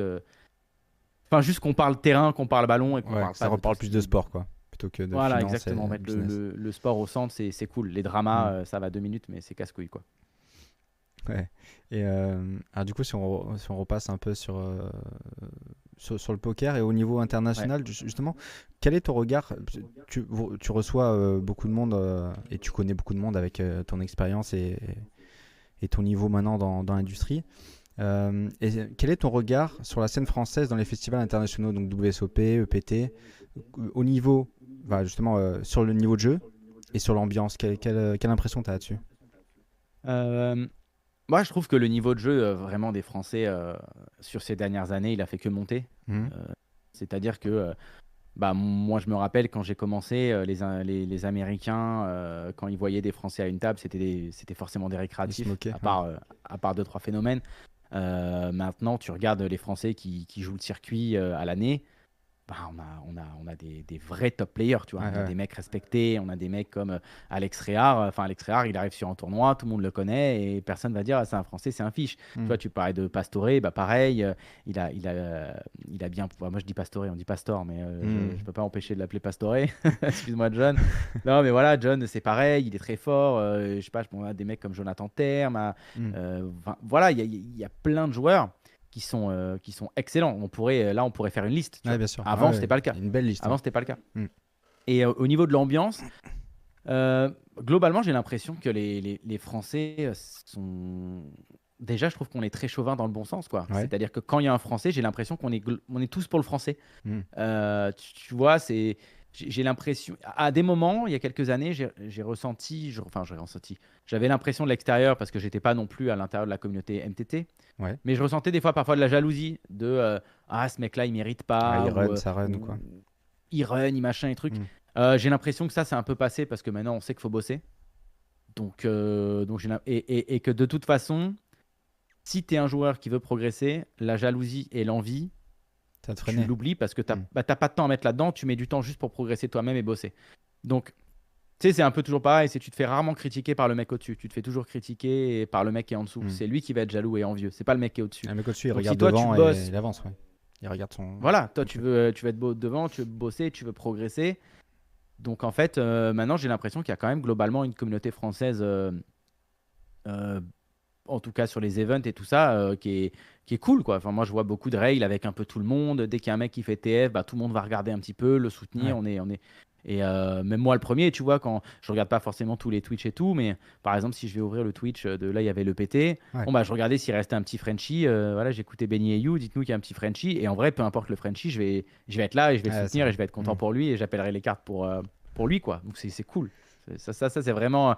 Enfin, juste qu'on parle terrain, qu'on parle ballon et qu'on Ouais, parle que ça pas de tout reparle ce plus de qui. sport, quoi, plutôt que de Voilà, finance et exactement. Mettre le, business. le sport au centre, c'est cool. Les dramas, Hmm. ça va 2 minutes, mais c'est casse-couille, quoi. Ouais. Et alors du coup, si on repasse un peu sur le poker et au niveau Ouais. international, justement, quel est ton regard? Tu reçois beaucoup de monde et tu connais beaucoup de monde avec ton expérience et ton niveau maintenant dans l'industrie. Et quel est ton regard sur la scène française dans les festivals internationaux, donc WSOP, EPT, au niveau, bah, justement, sur le niveau de jeu et sur l'ambiance? Quelle impression tu as là-dessus? Euh, Moi, je trouve que le niveau de jeu vraiment des Français sur ces dernières années, il a fait que monter. Mhm. Euh, C'est-à-dire que bah, moi, je me rappelle quand j'ai commencé, les Américains, quand ils voyaient des Français à une table, c'était forcément des Ils se récréatifs, moquaient, à ouais. part, à part deux, trois phénomènes. Maintenant, tu regardes les Français qui jouent le circuit à l'année. Bah, on a des vrais top players, tu vois. Ouais, On a ouais. des mecs respectés, on a des mecs comme Alex Réard. Enfin, Alex Réard, il arrive sur un tournoi, tout le monde le connaît et personne va dire ah, c'est un Français, c'est un fiche. Tu Mhm. vois, tu parlais de Pastore, bah pareil, il a bien. Moi, je dis Pastore, on dit Pastor, mais je Mhm. peux pas empêcher de l'appeler Pastore. Excuse-moi, John. Non, mais voilà, John, c'est pareil, il est très fort. Je sais pas, on a des mecs comme Jonathan Terme. Mhm. Enfin, voilà, il y a plein de joueurs qui sont excellents. On pourrait faire une liste, tu Ouais, vois. bien sûr. Ah Avant, c'était ouais, pas le cas. une belle liste, Avant, ouais. c'était pas le cas. Mhm. Et au niveau de l'ambiance, globalement, j'ai l'impression que les Français sont. Déjà, je trouve qu'on est très chauvin dans le bon sens, quoi. Ouais. C'est-à-dire que quand il y a un Français, j'ai l'impression on est tous pour le français. Mhm. Tu vois, j'ai l'impression. À des moments, il y a quelques années, j'ai ressenti. Enfin, j'ai ressenti. J'avais l'impression de l'extérieur parce que j'étais pas non plus à l'intérieur de la communauté MTT. Ouais. Mais je ressentais des fois parfois de la jalousie de ah, ce mec-là, il mérite Ah, pas, ça run ou ou quoi. il run, il machin et trucs. Mhm. J'ai l'impression que ça, c'est un peu passé parce que maintenant, on sait qu'il faut bosser. Donc et que de toute façon, si tu es un joueur qui veut progresser, la jalousie et l'envie, Ça te tu freinait. l'oublies parce que tu Mhm. n'as pas de temps à mettre là-dedans, tu mets du temps juste pour progresser toi-même et bosser. Donc, tu sais, c'est un peu toujours pareil, c'est tu te fais rarement critiquer par le mec au-dessus, tu te fais toujours critiquer par le mec qui est en dessous. Mhm. C'est lui qui va être jaloux et envieux, c'est pas le mec qui est au-dessus. Un mec au-dessus, il Donc si regarde toi tu devant et bosses. il avance, ouais. Il regarde son. Voilà, toi Ok. tu veux être devant, tu veux bosser, tu veux progresser. Donc en fait, maintenant j'ai l'impression qu'il y a quand même globalement une communauté française, euh, en tout cas sur les events et tout ça, qui est cool quoi. Enfin, moi je vois beaucoup de rails avec un peu tout le monde. Dès qu'il y a un mec qui fait TF, bah, tout le monde va regarder un petit peu, le soutenir. Ouais. Et même moi le premier, tu vois, quand je regarde pas forcément tous les Twitch et tout, mais par exemple si je vais ouvrir le Twitch de là, il y avait le PT. Ouais. Bon bah je regardais s'il restait un petit Frenchie. Voilà, j'écoutais Benny et You. Dites-nous qu'il y a un petit Frenchie. Et en vrai, peu importe le Frenchie, je vais être là et je vais le Ouais, c'est soutenir et vrai. je vais être content Mhm. pour lui et j'appellerai les cartes pour lui quoi. Donc c'est cool. Ça, c'est vraiment.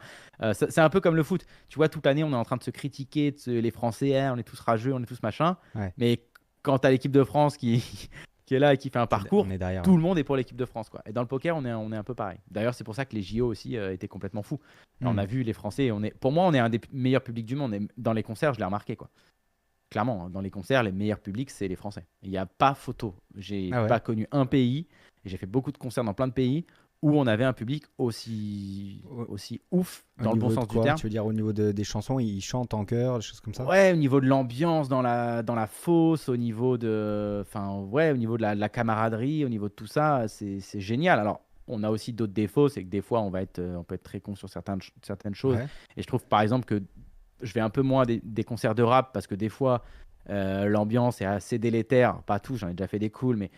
C'est un peu comme le foot. Tu vois, toute l'année, on est en train de se critiquer, les Français, hein, on est tous rageux, on est tous machin. Ouais. Mais quand tu as l'équipe de France qui est là et qui fait un On parcours, est derrière, ouais. tout le monde est pour l'équipe de France, quoi. Et dans le poker, on est un peu pareil. D'ailleurs, c'est pour ça que les JO aussi étaient complètement fous. Là, on a Mhm. vu les Français. Pour moi, on est un des meilleurs publics du monde. Et dans les concerts, je l'ai remarqué, quoi. Clairement, hein, dans les concerts, les meilleurs publics, c'est les Français. Il n'y a pas photo. J'ai Ah ouais. pas connu un pays, et j'ai fait beaucoup de concerts dans plein de pays, où on avait un public aussi, Au, aussi ouf, au dans le bon niveau de sens du quoi? terme. Tu veux dire au niveau des chansons, ils chantent en chœur, des choses comme ça? Ouais, au niveau de l'ambiance dans la fosse, au niveau enfin, ouais, au niveau de la camaraderie, au niveau de tout ça, c'est génial. Alors, on a aussi d'autres défauts, c'est que des fois, on peut être très con sur certaines choses. Ouais. Et je trouve, par exemple, que je vais un peu moins des concerts de rap parce que des fois, l'ambiance est assez délétère. Pas tout, j'en ai déjà fait des cools, mais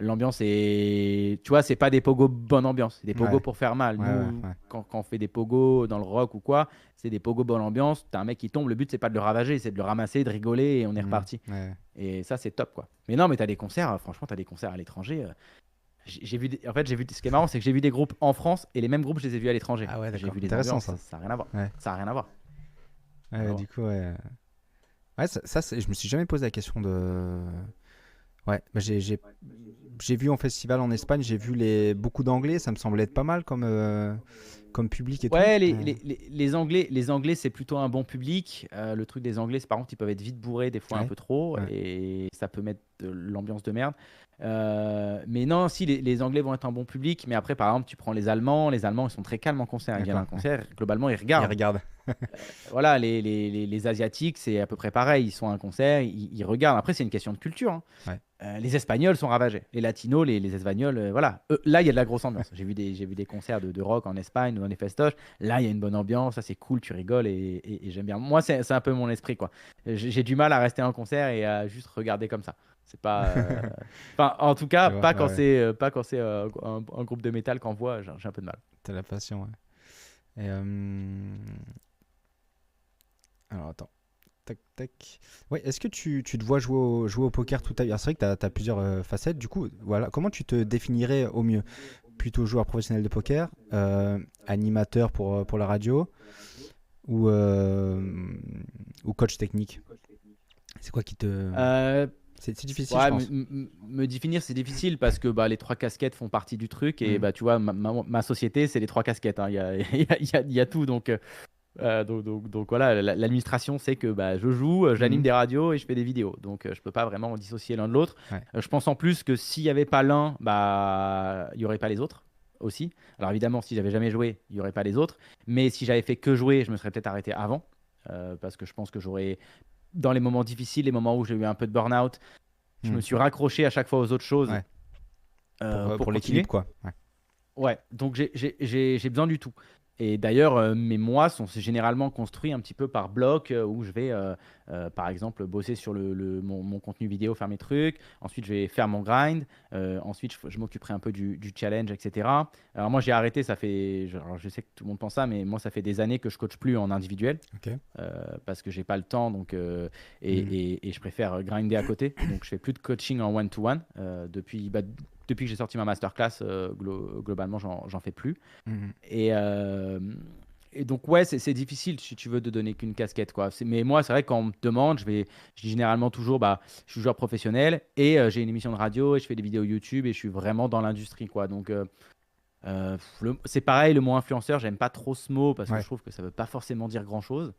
l'ambiance est. Tu vois, c'est pas des pogos bonne ambiance, c'est des pogos Ouais. pour faire mal. Ouais, ouais, Nous, ouais. quand on fait des pogos dans le rock ou quoi, c'est des pogos bonne ambiance. T'as un mec qui tombe, le but, c'est pas de le ravager, c'est de le ramasser, de rigoler et on est Mhm. reparti. Ouais. Et ça, c'est top, quoi. Mais non, mais t'as des concerts, franchement, t'as des concerts à l'étranger. J'ai vu en fait, ce qui est marrant, c'est que j'ai vu des groupes en France et les mêmes groupes, je les ai vus à l'étranger. Ah ouais, J'ai d'accord. vu les Intéressant ambiances, ça. ça n'a rien à voir. Ouais. Ça a rien à voir. Ouais, Rien à du voir. coup, ouais. Ouais, je me suis jamais posé la question Ouais, bah, j'ai vu en festival en Espagne, j'ai vu beaucoup d'anglais, ça me semblait être pas mal comme public et tout. Ouais, les Anglais, c'est plutôt un bon public. Le truc des Anglais, c'est par contre, ils peuvent être vite bourrés, des fois un Ouais, peu trop, ouais, et ça peut mettre de l'ambiance de merde. Mais non, si les Anglais vont être un bon public, mais après, par exemple, tu prends les Allemands, ils sont très calmes en concert. Ils viennent à un d'accord. Ouais. concert, globalement, ils Il regardent. regarde. Voilà, les Asiatiques, c'est à peu près pareil. Ils sont à un concert, ils regardent. Après, c'est une question de culture, hein. Ouais. Les Espagnols sont ravagés. Les Latinos, les Espagnols, voilà. Là, il y a de la grosse ambiance. J'ai vu des concerts de rock en Espagne ou dans des festoches. Là, il y a une bonne ambiance, ça c'est cool, tu rigoles et j'aime bien. Moi, c'est un peu mon esprit, quoi. J'ai du mal à rester en concert et à juste regarder comme ça. C'est pas. Enfin, en tout Je cas, vois, ouais, ouais. pas quand c'est un groupe de métal qu'en voit, j'ai un peu de mal. T'as la passion, ouais. Et, alors attends. Tac, tac. Ouais, est-ce que tu te vois jouer au poker toute ta vie? Alors, c'est vrai que tu as plusieurs facettes. Du coup, voilà, comment tu te définirais au mieux? Plutôt joueur professionnel de poker, animateur pour la radio ou, ou coach technique? C'est quoi qui te... Euh, C'est difficile, je Ouais, pense. me définir, c'est difficile parce que bah, les trois casquettes font partie du truc et Hmm. bah, tu vois, ma société, c'est les trois casquettes, hein. Il y a, il y a tout. Donc voilà, l'administration, c'est que bah, je joue, j'anime Mhm. des radios et je fais des vidéos. Donc je peux pas vraiment dissocier l'un de l'autre. Ouais. Je pense en plus que s'il n'y avait pas l'un, bah, il n'y aurait pas les autres aussi. Alors évidemment, si j'avais jamais joué, il n'y aurait pas les autres. Mais si j'avais fait que jouer, je me serais peut-être arrêté avant. Parce que je pense que j'aurais, dans les moments difficiles, les moments où j'ai eu un peu de burn-out, je Hmm. me suis raccroché à chaque fois aux autres choses Ouais. pour Pour l'équilibre, continuer. quoi. Ouais. Ouais, donc j'ai besoin du tout. Et d'ailleurs, mes mois sont généralement construits un petit peu par bloc où je vais, par exemple, bosser sur mon contenu vidéo, faire mes trucs. Ensuite, je vais faire mon grind. Ensuite, je m'occuperai un peu du challenge, etc. Alors moi, j'ai arrêté, alors, je sais que tout le monde pense ça, mais moi, ça fait des années que je coach plus en individuel Ok. parce que j'ai pas le temps donc, Hmm. et je préfère grinder à côté. Donc, je fais plus de coaching en one-to-one depuis que j'ai sorti ma masterclass. Globalement, j'en fais plus. Mhm. Et, euh, et donc, ouais, c'est difficile si tu veux de donner qu'une casquette, quoi. Mais moi, c'est vrai, quand on me demande, je dis généralement toujours, bah, je suis joueur professionnel et j'ai une émission de radio et je fais des vidéos YouTube et je suis vraiment dans l'industrie, quoi. Donc, c'est pareil, le mot influenceur, j'aime pas trop ce mot parce que je Ouais. trouve que ça veut pas forcément dire grand-chose.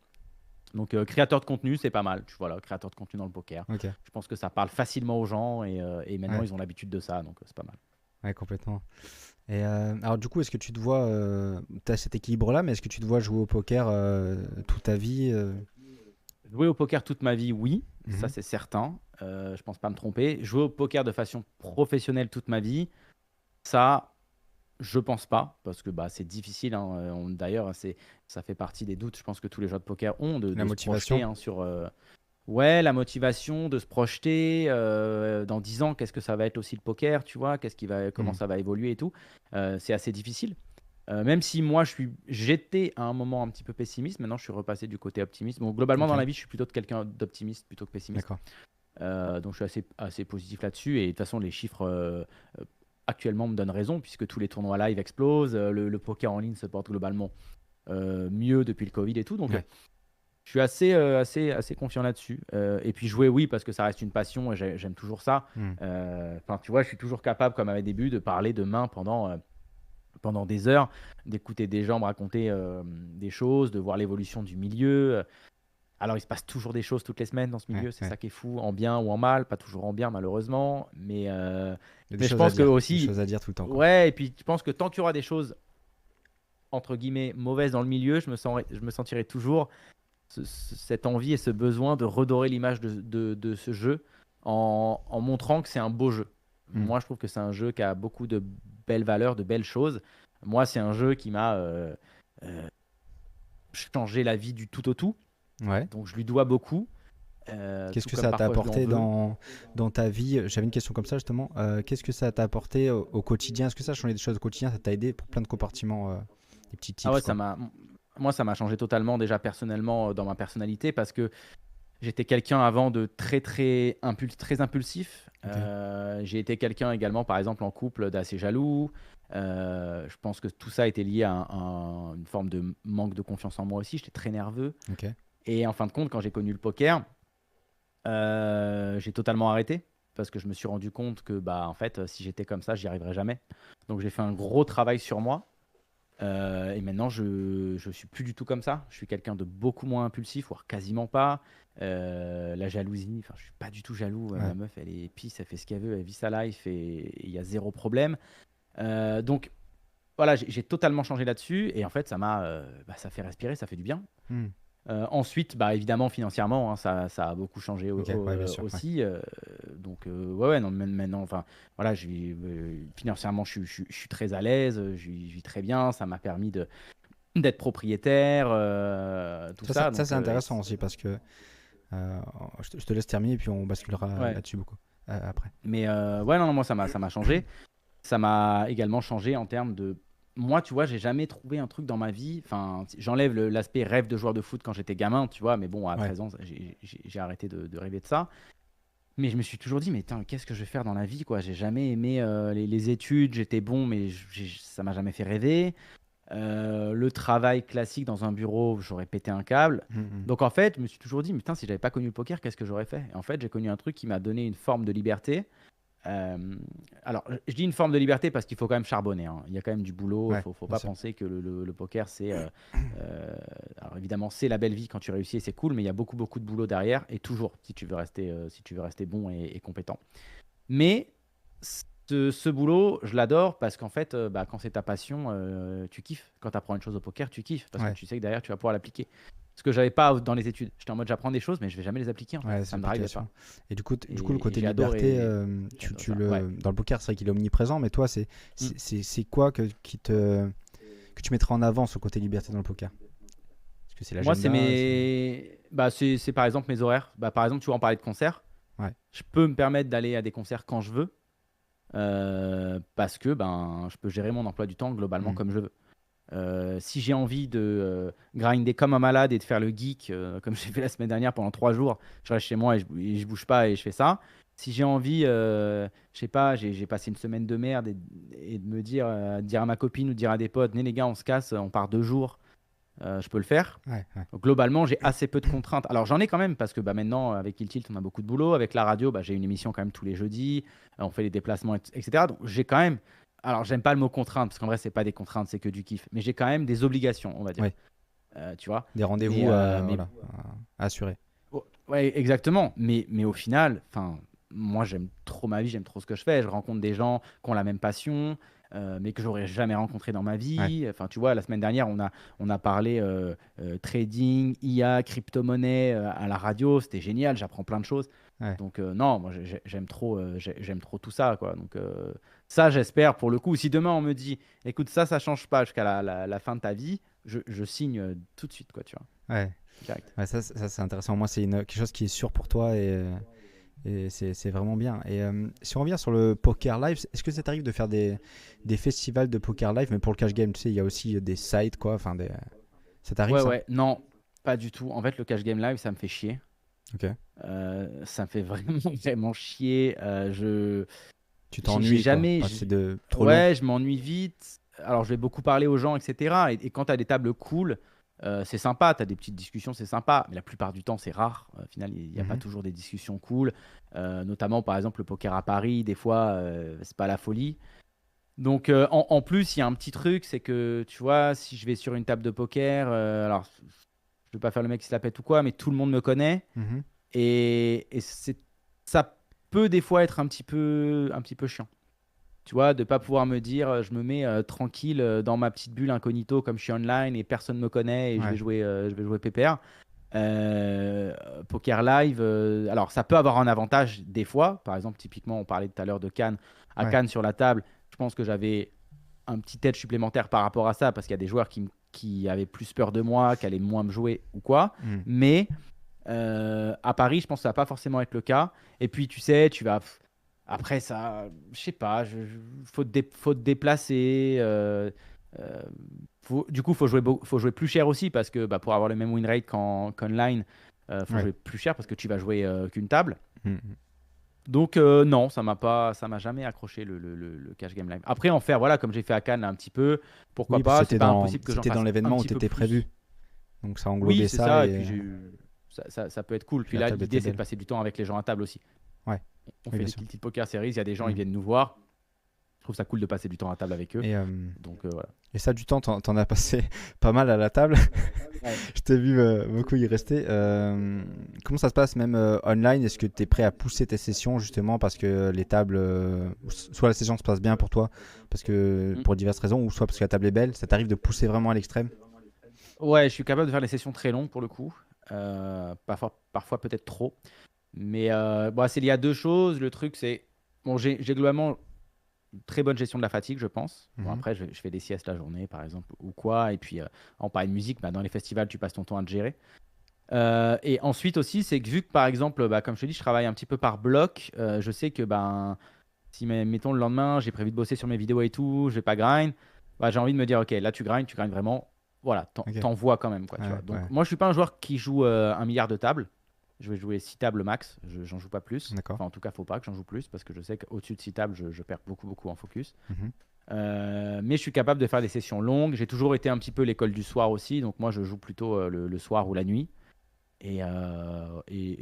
Donc, créateur de contenu, c'est pas mal. Voilà, créateur de contenu dans le poker. Ok. Je pense que ça parle facilement aux gens et maintenant, Ouais. ils ont l'habitude de ça, donc c'est pas mal. Ouais, complètement. Et alors du coup, est-ce que tu te vois, tu as cet équilibre-là, mais est-ce que tu te vois jouer au poker toute ta vie Jouer au poker toute ma vie, oui, ça Mhm. c'est certain. Je pense pas me tromper. Jouer au poker de façon professionnelle toute ma vie, ça, je pense pas, parce que bah, c'est difficile, hein. D'ailleurs, ça fait partie des doutes, je pense que tous les joueurs de poker ont, La de se projeter, motivation? hein, sur ouais, la motivation, de se projeter dans 10 ans, qu'est-ce que ça va être aussi le poker, tu vois, comment Mhm. ça va évoluer et tout. C'est assez difficile. Même si moi, j'étais à un moment un petit peu pessimiste, maintenant je suis repassé du côté optimiste. Bon, globalement, dans Ok, la vie, je suis plutôt de quelqu'un d'optimiste plutôt que pessimiste. d'accord. Donc, je suis assez positif là-dessus. Et de toute façon, les chiffres actuellement me donnent raison, puisque tous les tournois live explosent. Le poker en ligne se porte globalement mieux depuis le Covid et tout. Donc, Ouais. je suis assez confiant là-dessus. Et puis, jouer, oui, parce que ça reste une passion et j'aime toujours ça. Mhm. Enfin, tu vois, je suis toujours capable, comme à mes débuts, de parler de main pendant des heures, d'écouter des gens me raconter des choses, de voir l'évolution du milieu. Alors, il se passe toujours des choses toutes les semaines dans ce Ouais, milieu, c'est ouais. ça qui est fou, en bien ou en mal, pas toujours en bien malheureusement, Il y a des mais je choses à pense que dire, des aussi, choses à dire tout le temps, quoi. ouais, et puis je pense que tant qu'il y aura des choses entre guillemets mauvaises dans le milieu, je me sentirai toujours cette envie et ce besoin de redorer l'image de ce jeu en montrant que c'est un beau jeu. Mhm. Moi, je trouve que c'est un jeu qui a beaucoup de belles valeurs, de belles choses. Moi, c'est un jeu qui m'a euh, changé la vie du tout au tout. Ouais. Donc, je lui dois beaucoup, Qu'est-ce tout que comme ça t'a parfois je lui en apporté veux. dans ta vie? J'avais une question comme ça justement. Qu'est-ce que ça t'a apporté au quotidien? Est-ce que ça a changé des choses au quotidien? Ça t'a aidé pour plein de compartiments, des petits Ah ouais, tips, quoi. moi, ça m'a changé totalement déjà personnellement dans ma personnalité parce que j'étais quelqu'un avant de très impulsif. Ok. J'ai été quelqu'un également, par exemple, en couple d'assez jaloux. Je pense que tout ça était lié à une forme de manque de confiance en moi aussi. J'étais très nerveux. Ok. Et en fin de compte, quand j'ai connu le poker, j'ai totalement arrêté. parce que je me suis rendu compte que bah, en fait, si j'étais comme ça, j'y arriverais jamais. Donc j'ai fait un gros travail sur moi. Et maintenant, je suis plus du tout comme ça. Je suis quelqu'un de beaucoup moins impulsif, voire quasiment pas. La jalousie, enfin, je suis pas du tout jaloux. Ouais. Ma meuf, elle est pisse, elle fait ce qu'elle veut, elle vit sa life et il y a zéro problème. Donc voilà, j'ai totalement changé là-dessus et en fait, ça fait respirer, ça fait du bien. Hmm. Ensuite, bah, évidemment, financièrement, hein, ça a beaucoup changé Ok, ouais, bien sûr. Ouais. aussi. Donc, ouais, non, maintenant, enfin, voilà, financièrement, je suis très à l'aise, je vis très bien. Ça m'a permis d'être propriétaire, tout ça. Ça, Donc, c'est intéressant aussi parce que euh, je te laisse terminer puis on basculera ouais. là-dessus beaucoup après. Mais ouais, non, moi, ça m'a changé. Ça m'a également changé en termes de. Moi, tu vois, j'ai jamais trouvé un truc dans ma vie. Enfin, j'enlève l'aspect rêve de joueur de foot quand j'étais gamin, tu vois. Mais bon, à Ouais. 13 ans, j'ai arrêté de rêver de ça. Mais je me suis toujours dit, mais tain, qu'est-ce que je vais faire dans la vie, quoi? J'ai jamais aimé les études, j'étais bon, mais ça m'a jamais fait rêver. Le travail classique dans un bureau, j'aurais pété un câble. Hmm. Donc en fait, je me suis toujours dit, mais putain, si j'avais pas connu le poker, qu'est-ce que j'aurais fait? Et en fait, j'ai connu un truc qui m'a donné une forme de liberté. Euh, alors, je dis une forme de liberté parce qu'il faut quand même charbonner, hein. Il y a quand même du boulot. Il Ouais, faut bien pas sûr. penser que le poker, c'est. Alors, évidemment, c'est la belle vie quand tu réussis et c'est cool, mais il y a beaucoup, beaucoup de boulot derrière et toujours si tu veux rester bon et compétent. Mais ce boulot, je l'adore parce qu'en fait, bah, quand c'est ta passion, tu kiffes. Quand tu apprends une chose au poker, tu kiffes parce que Ouais. tu sais que derrière, tu vas pouvoir l'appliquer. Ce que j'avais pas dans les études. J'étais en mode j'apprends des choses, mais je vais jamais les appliquer en fait. Ouais, Ça c'est me drivait l'application. pas. Et du coup, le Et côté j'ai liberté, adoré, j'ai adoré tu ça. Ouais. dans le poker, c'est vrai qu'il est omniprésent, mais toi, Mm. c'est quoi que tu mettrais en avant ce côté liberté dans le poker? Est-ce que c'est Moi, c'est l'agenda? bah, c'est par exemple mes horaires. Bah, par exemple, tu vois, on parlait de concerts. Ouais. Je peux me permettre d'aller à des concerts quand je veux parce que ben, je peux gérer mon emploi du temps globalement Hmm. comme je veux. Si j'ai envie de grinder comme un malade et de faire le geek, comme j'ai fait la semaine dernière pendant 3 jours, je reste chez moi et je bouge pas et je fais ça. Si j'ai envie, je sais pas, j'ai passé une semaine de merde et de me dire à ma copine ou dire à des potes, venez les gars, on se casse, on part 2 jours, je peux le faire. Ouais, ouais. Donc, globalement, j'ai assez peu de contraintes. Alors, j'en ai quand même parce que bah, maintenant, avec Kill Tilt, on a beaucoup de boulot. Avec la radio, bah, j'ai une émission quand même tous les jeudis. On fait les déplacements, etc. Donc, j'ai quand même. Alors, j'aime pas le mot contrainte parce qu'en vrai, c'est pas des contraintes, c'est que du kiff. Mais j'ai quand même des obligations, on va dire. Ouais. Tu vois. Des rendez-vous Mais voilà, à assurer. oh, ouais, exactement. Mais au final, enfin, moi, j'aime trop ma vie, j'aime trop ce que je fais. Je rencontre des gens qui ont la même passion, mais que j'aurais jamais rencontré dans ma Ouais. vie. Enfin, tu vois, la semaine dernière, on a parlé trading, IA, crypto-monnaie à la radio. C'était génial, j'apprends plein de choses. Ouais. Donc, non, moi, j'aime trop tout ça, quoi. Donc, ça, j'espère, pour le coup, si demain on me dit, écoute, ça change pas jusqu'à la fin de ta vie, je signe tout de suite, quoi, tu vois, Ouais. direct. Ouais, ça, c'est intéressant. Moi, c'est quelque chose qui est sûr pour toi et c'est vraiment bien. Et si on revient sur le poker live, est-ce que ça t'arrive de faire des festivals de poker live, mais pour le cash game, tu sais, il y a aussi des sites, quoi. Enfin, ça t'arrive Ouais, ça? ouais, non, pas du tout. En fait, le cash game live, ça me fait chier. Ok. Ça me fait vraiment, vraiment chier. Tu J'ai t'ennuies, quoi. jamais. Enfin, c'est trop long. Ouais, je m'ennuie vite. Alors, je vais beaucoup parler aux gens, etc. Et quand tu as des tables cool, c'est sympa. Tu as des petites discussions, c'est sympa. Mais la plupart du temps, c'est rare. Au final, il n'y a pas Mhm. toujours des discussions cool. Notamment, par exemple, le poker à Paris, des fois, c'est pas la folie. Donc, en plus, il y a un petit truc, c'est que, tu vois, si je vais sur une table de poker, alors, je vais pas faire le mec qui se la pète ou quoi, mais tout le monde me connaît. Mhm. Et ça peut des fois être un petit peu chiant. Tu vois, de pas pouvoir me dire, je me mets tranquille dans ma petite bulle incognito comme je suis online et personne me connaît et Ouais. je vais jouer PPR. Poker live, alors ça peut avoir un avantage des fois. Par exemple, typiquement, on parlait tout à l'heure de Cannes. À Ouais. Cannes sur la table, je pense que j'avais un petit edge supplémentaire par rapport à ça parce qu'il y a des joueurs qui avaient plus peur de moi, qui allaient moins me jouer ou quoi. Mhm. Mais à Paris, je pense que ça va pas forcément être le cas. Et puis, tu sais, après, ça, je sais pas, faut te déplacer. Du coup, faut jouer plus cher aussi parce que bah, pour avoir le même win rate qu'online, faut Ouais. jouer plus cher parce que tu vas jouer qu'une table. Mhm. Donc, non, ça m'a jamais accroché le cash game live. Après, en faire, voilà, comme j'ai fait à Cannes là, un petit peu, pourquoi Oui, parce pas, que c'est pas impossible que j'en c'était dans fasse un l'événement où petit tu peu étais prévu. plus. Donc ça Oui, englobait c'est ça ça. Et et puis, ça peut être cool. puis Puis la là, table était l'idée, c'est de belle. passer du temps avec les gens à table aussi. Ouais. on Oui, fait bien des sûr. petites poker series, il y a des gens, ils Mm. viennent nous voir. Je trouve ça cool de passer du temps à table avec eux. Et, Donc voilà. et ça, du temps, t'en as passé pas mal à la table. Ouais. Je t'ai vu beaucoup y rester. Comment ça se passe même online? Est-ce que tu es prêt à pousser tes sessions justement parce que les tables, soit la session se passe bien pour toi, parce que Mm. pour diverses raisons, ou soit parce que la table est belle, ça t'arrive de pousser vraiment à l'extrême? Ouais, je suis capable de faire des sessions très longues pour le coup. Parfois peut-être trop. Mais bon, c'est lié à deux choses. Le truc, c'est. Bon, j'ai globalement une très bonne gestion de la fatigue, je pense. Bon, Mhm. après, je fais des siestes la journée, par exemple, ou quoi. Et puis, en parlant de musique, bah, dans les festivals, tu passes ton temps à te gérer. Et ensuite aussi, c'est que vu que, par exemple, bah, comme je te dis, je travaille un petit peu par bloc, je sais que, ben, si, mettons, le lendemain, j'ai prévu de bosser sur mes vidéos et tout, je vais pas grind, bah, j'ai envie de me dire, ok, là, tu grindes vraiment. Voilà, Ok. t'envoies quand même, quoi, tu Ouais, vois. Donc, ouais. moi, je suis pas un joueur qui joue un milliard de tables. Je vais jouer 6 tables max, j'en joue pas plus. D'accord. Enfin, en tout cas, faut pas que j'en joue plus parce que je sais qu'au-dessus de 6 tables, je perds beaucoup en focus. Mhm. Mais je suis capable de faire des sessions longues. J'ai toujours été un petit peu l'école du soir aussi, donc moi, je joue plutôt le soir ou la nuit. Et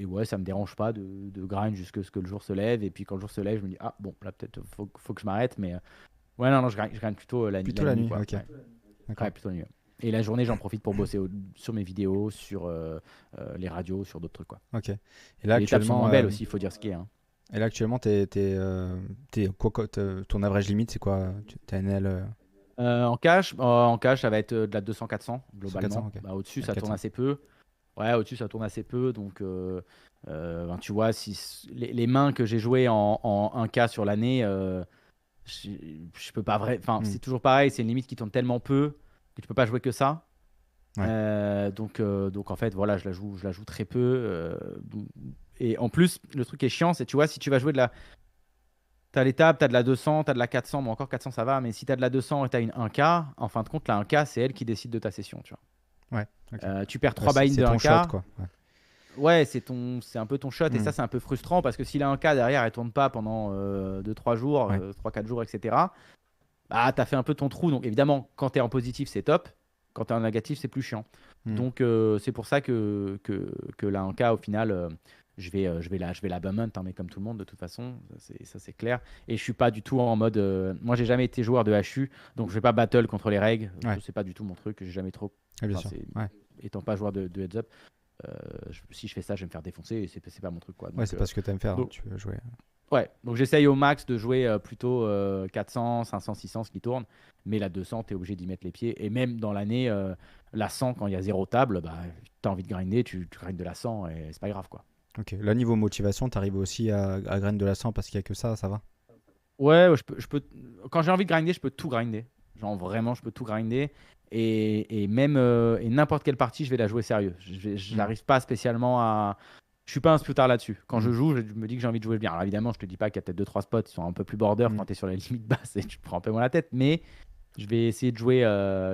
ouais, ça me dérange pas de grind jusqu'à ce que le jour se lève. Et puis quand le jour se lève, je me dis, ah bon, là peut-être faut que je m'arrête. Mais ouais, non, je grind plutôt Plutôt la la nuit, nuit, quoi. ok. Ouais, D'accord. ouais, plutôt la nuit. Ouais. Et la journée, j'en profite pour bosser sur mes vidéos, sur les radios, sur d'autres trucs, quoi. Ok. Et là Et les tables sont actuellement, moins belles aussi, il faut dire ce qui est. Hein. ton average limite, c'est quoi? T'as une L En cash, ça va être de la 200-400 100-400, globalement. ok. Bah, au-dessus, Ouais, ça tourne 400. assez peu. Ouais, au-dessus, ça tourne assez peu. Donc, ben, tu vois, si les mains que j'ai jouées en 1K sur l'année, je, je peux pas vrai. Enfin, Hmm. c'est toujours pareil. C'est une limite qui tourne tellement peu que tu peux pas jouer que ça. Ouais. Donc en fait, voilà, je la joue très peu. Et en plus, le truc qui est chiant, c'est, tu vois, si tu vas jouer de la. T'as les tables, t'as de la 200, t'as de la 400. Bon, encore 400, ça va. Mais si t'as de la 200 et t'as une 1K, en fin de compte, la 1K, c'est elle qui décide de ta session, tu Ouais. Ok. vois. Tu perds Ouais, 3 buy-in c'est de ton 1K. shot, quoi. Ouais. Ouais, c'est un peu ton shot. Et Hmm. ça, c'est un peu frustrant parce que si la 1K derrière, elle tourne pas pendant 2-3 jours, Ouais. 3-4 jours, etc., bah, t'as fait un peu ton trou. Donc évidemment, quand t'es en positif, c'est top. Quand t'es en négatif, c'est plus chiant. Hmm. Donc c'est pour ça que la 1K, au final, je vais la bum hunt, hein, mais comme tout le monde, de toute façon, ça c'est clair. Et je suis pas du tout en mode. Moi, j'ai jamais été joueur de HU, donc je vais pas battle contre les règles. Ouais. C'est pas du tout mon truc. J'ai jamais trop. Ouais, bien Enfin, sûr. Ouais. étant pas joueur de heads up, si je fais ça, je vais me faire défoncer et c'est pas mon truc, quoi. Ouais, Donc, c'est pas ce que t'aimes faire, hein. donc, Tu veux jouer. ouais, donc j'essaye au max de jouer plutôt 400, 500, 600, ce qui tourne. Mais la 200, tu es obligé d'y mettre les pieds. Et même dans l'année, la 100, quand il y a zéro table, bah, tu as envie de grinder, tu grindes de la 100 et c'est pas grave, quoi. Ok. Là, niveau motivation, t'arrives aussi à graine de la 100 parce qu'il y a que ça va? Ouais, quand j'ai envie de grinder, je peux tout grinder. Genre vraiment, je peux tout grinder. Et même et n'importe quelle partie, je vais la jouer sérieux. Je Hmm. n'arrive pas spécialement à. Je suis pas un splutard là-dessus. Quand Hmm. je joue, je me dis que j'ai envie de jouer bien. Alors évidemment, je te dis pas qu'il y a peut-être 2-3 spots qui sont un peu plus border Hmm. quand tu es sur la limite basse et tu te prends un peu moins la tête. Mais je vais essayer de jouer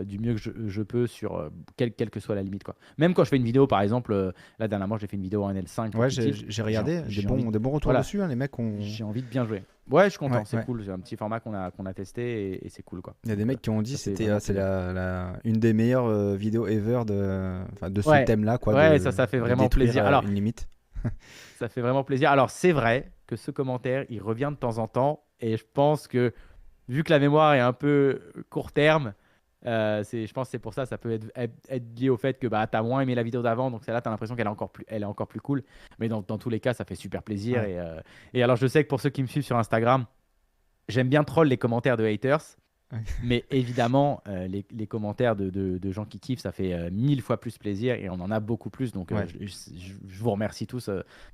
du mieux que je peux sur quelle que soit la limite, quoi. Même quand je fais une vidéo, par exemple, là dernièrement, j'ai fait une vidéo en NL5 pour Ouais, Kill Tilt. j'ai regardé J'ai envie, des bons retours voilà, dessus, hein, les mecs ont. j'ai envie de bien jouer. Ouais, je suis content, Ouais, c'est ouais. cool. C'est un petit format qu'on a testé et c'est cool, quoi. Il y a des Donc, mecs qui ont dit ça fait c'était vraiment c'est plaisir. une des meilleures vidéos ever enfin, de ce Ouais, thème-là, quoi, ouais, ça fait de vraiment détruire plaisir. Alors, une limite. ça fait vraiment plaisir. Alors, c'est vrai que ce commentaire, il revient de temps en temps et je pense que vu que la mémoire est un peu court terme, je pense que c'est pour ça, ça peut être lié au fait que bah, tu as moins aimé la vidéo d'avant, donc celle-là, tu as l'impression elle est encore plus cool. Mais dans tous les cas, ça fait super plaisir. Ouais. Et alors, je sais que pour ceux qui me suivent sur Instagram, j'aime bien troll les commentaires de haters. Ouais. Mais évidemment, les commentaires de gens qui kiffent, ça fait 1000 fois plus plaisir et on en a beaucoup plus. Donc, Ouais. je vous remercie tous.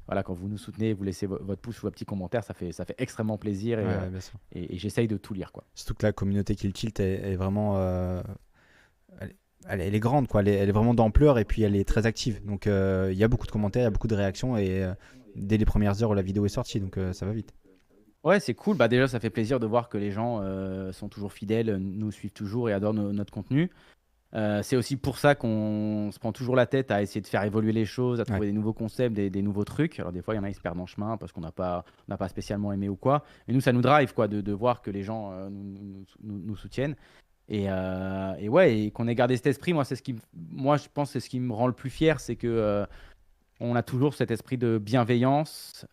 Voilà, quand vous nous soutenez, vous laissez votre pouce ou votre petit commentaire, ça fait extrêmement plaisir et, Ouais, euh, ouais, bien sûr. et, et j'essaye de tout lire, quoi. Surtout que la communauté Kill Tilt est vraiment. Elle est grande, quoi. Elle est vraiment d'ampleur et puis elle est très active. Donc il y a beaucoup de commentaires, il y a beaucoup de réactions et dès les premières heures où la vidéo est sortie, donc ça va vite. Ouais, c'est cool. Bah, déjà, ça fait plaisir de voir que les gens sont toujours fidèles, nous suivent toujours et adorent notre contenu. C'est aussi pour ça qu'on se prend toujours la tête à essayer de faire évoluer les choses, à Ouais. trouver des nouveaux concepts, des nouveaux trucs. Alors des fois, il y en a qui se perdent en chemin parce qu'on n'a pas spécialement aimé ou quoi. Mais nous, ça nous drive, quoi, de voir que les gens nous soutiennent. Et ouais, et qu'on ait gardé cet esprit, moi, je pense que c'est ce qui me rend le plus fier, c'est que On a toujours cet esprit de bienveillance,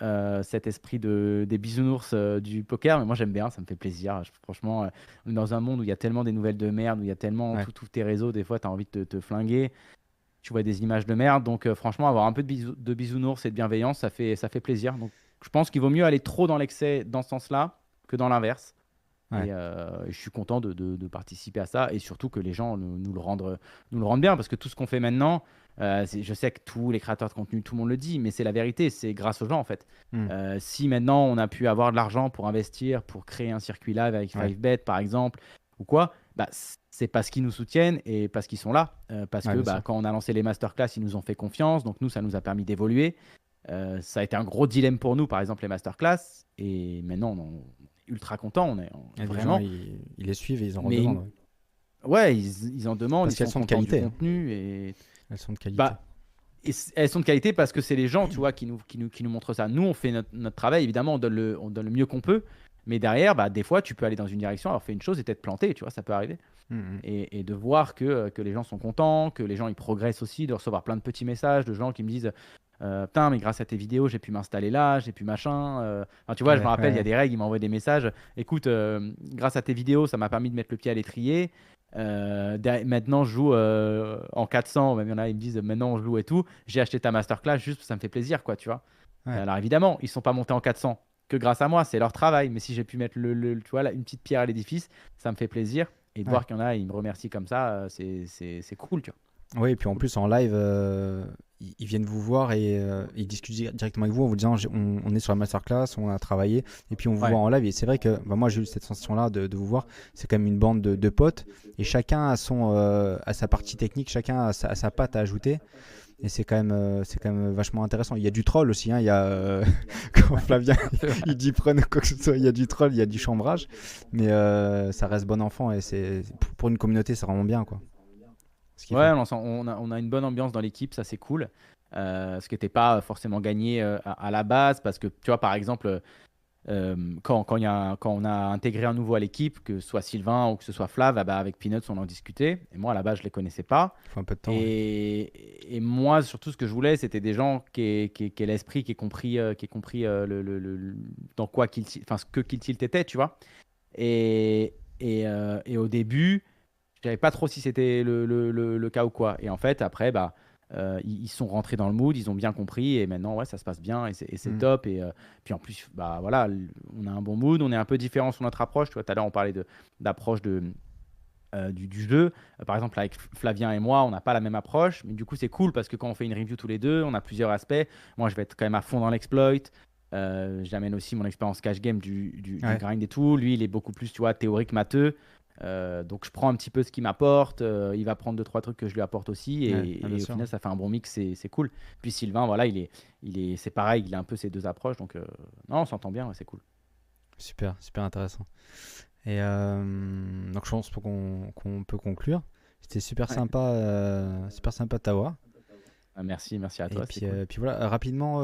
cet esprit des bisounours du poker. Mais moi, j'aime bien, ça me fait plaisir. Franchement, on est dans un monde où il y a tellement des nouvelles de merde, où il y a tellement Ouais. tous tes réseaux, des fois, tu as envie de te flinguer. Tu vois des images de merde. Donc, franchement, avoir un peu de bisounours et de bienveillance, ça fait plaisir. Donc, je pense qu'il vaut mieux aller trop dans l'excès dans ce sens-là que dans l'inverse. Ouais. Je suis content de participer à ça et surtout que les gens nous le rendent bien parce que tout ce qu'on fait maintenant, je sais que tous les créateurs de contenu, tout le monde le dit, mais c'est la vérité, c'est grâce aux gens en fait. Hmm. Si maintenant on a pu avoir de l'argent pour investir, pour créer un circuit live avec Ouais. 5bet par exemple ou quoi, bah, c'est parce qu'ils nous soutiennent et parce qu'ils sont là. Parce Ouais, que bien bah, sûr. quand on a lancé les masterclass, ils nous ont fait confiance, donc nous ça nous a permis d'évoluer. Ça a été un gros dilemme pour nous, par exemple les masterclass, et maintenant on est ultra content, Et les gens, vraiment. ils les suivent et ils en Mais redemandent. Ouais. ouais, ils en demandent, Parce ils qu'elles sont sont de contents du qualité. contenu et Elles sont de qualité. bah elles sont de qualité parce que c'est les gens, tu vois, qui nous montrent ça. Nous, on fait notre travail, évidemment, on donne le mieux qu'on peut, mais derrière, bah, des fois, tu peux aller dans une direction, avoir fait une chose et t'être planté, tu vois, ça peut arriver. Hmm. Et de voir que les gens sont contents, que les gens ils progressent aussi, de recevoir plein de petits messages de gens qui me disent putain, mais grâce à tes vidéos, j'ai pu m'installer là, j'ai pu machin. Enfin, tu vois, je me Ouais, rappelle, il y a ouais. des règles, ils m'envoient des messages. Écoute, grâce à tes vidéos, ça m'a permis de mettre le pied à l'étrier. Maintenant, je joue en 400. Même il y en a, ils me disent maintenant, je joue et tout. J'ai acheté ta masterclass juste parce que ça me fait plaisir, quoi, tu vois. Ouais. Alors évidemment, ils sont pas montés en 400 que grâce à moi, c'est leur travail. Mais si j'ai pu mettre tu vois, une petite pierre à l'édifice, ça me fait plaisir. Et de Ouais. voir qu'il y en a, ils me remercient comme ça, c'est cool, tu vois. Oui, et puis en Cool. plus en live, ils viennent vous voir et ils discutent directement avec vous en vous disant on est sur la masterclass, on a travaillé, et puis on vous Ouais, voit en live. Et c'est vrai que bah, moi j'ai eu cette sensation-là de vous voir. C'est quand même une bande de potes et chacun a sa partie technique, chacun a sa patte à ajouter. Et c'est quand même vachement intéressant. Il y a du troll aussi, hein. Il y a quand Flavien il dit prenez quoi que ce soit, il y a du troll, il y a du chambrage, mais ça reste bon enfant et c'est pour une communauté, c'est vraiment bien quoi. Ce qu'ils ouais, font. on a une bonne ambiance dans l'équipe, ça c'est cool. Ce qui n'était pas forcément gagné à la base, parce que tu vois, par exemple, quand on a intégré un nouveau à l'équipe, que ce soit Sylvain ou que ce soit Flav, ah bah, avec Peanuts, on en discutait. Et moi, à la base, je les connaissais pas. Il faut un peu de temps. Ouais. Et moi, surtout, ce que je voulais, c'était des gens qui aient l'esprit, qui aient compris dans quoi enfin, ce que Kill Tilt était, tu vois. Et au début, je savais pas trop si c'était le cas ou quoi. Et en fait, après, bah, ils sont rentrés dans le mood, ils ont bien compris. Et maintenant, ouais, ça se passe bien et c'est Mm. top. Et puis en plus, bah, voilà, on a un bon mood. On est un peu différent sur notre approche. Tu vois, tout à l'heure, on parlait d'approche du jeu. Par exemple, avec Flavien et moi, on n'a pas la même approche. Mais du coup, c'est cool parce que quand on fait une review tous les deux, on a plusieurs aspects. Moi, je vais être quand même à fond dans l'exploit. J'amène aussi mon expérience cash game du Ouais. grind et tout. Lui, il est beaucoup plus, tu vois, théorique, matheux. Donc je prends un petit peu ce qu'il m'apporte, il va prendre deux trois trucs que je lui apporte aussi Ouais, ah, bien et au sûr. final ça fait un bon mix, c'est cool. Puis Sylvain, voilà, c'est pareil, il a un peu ces deux approches, donc non, on s'entend bien, ouais, c'est cool. Super, super intéressant. Et donc je pense qu'on peut conclure. C'était Ouais. super sympa de t'avoir. Merci à Et toi, c'était cool. puis voilà, rapidement,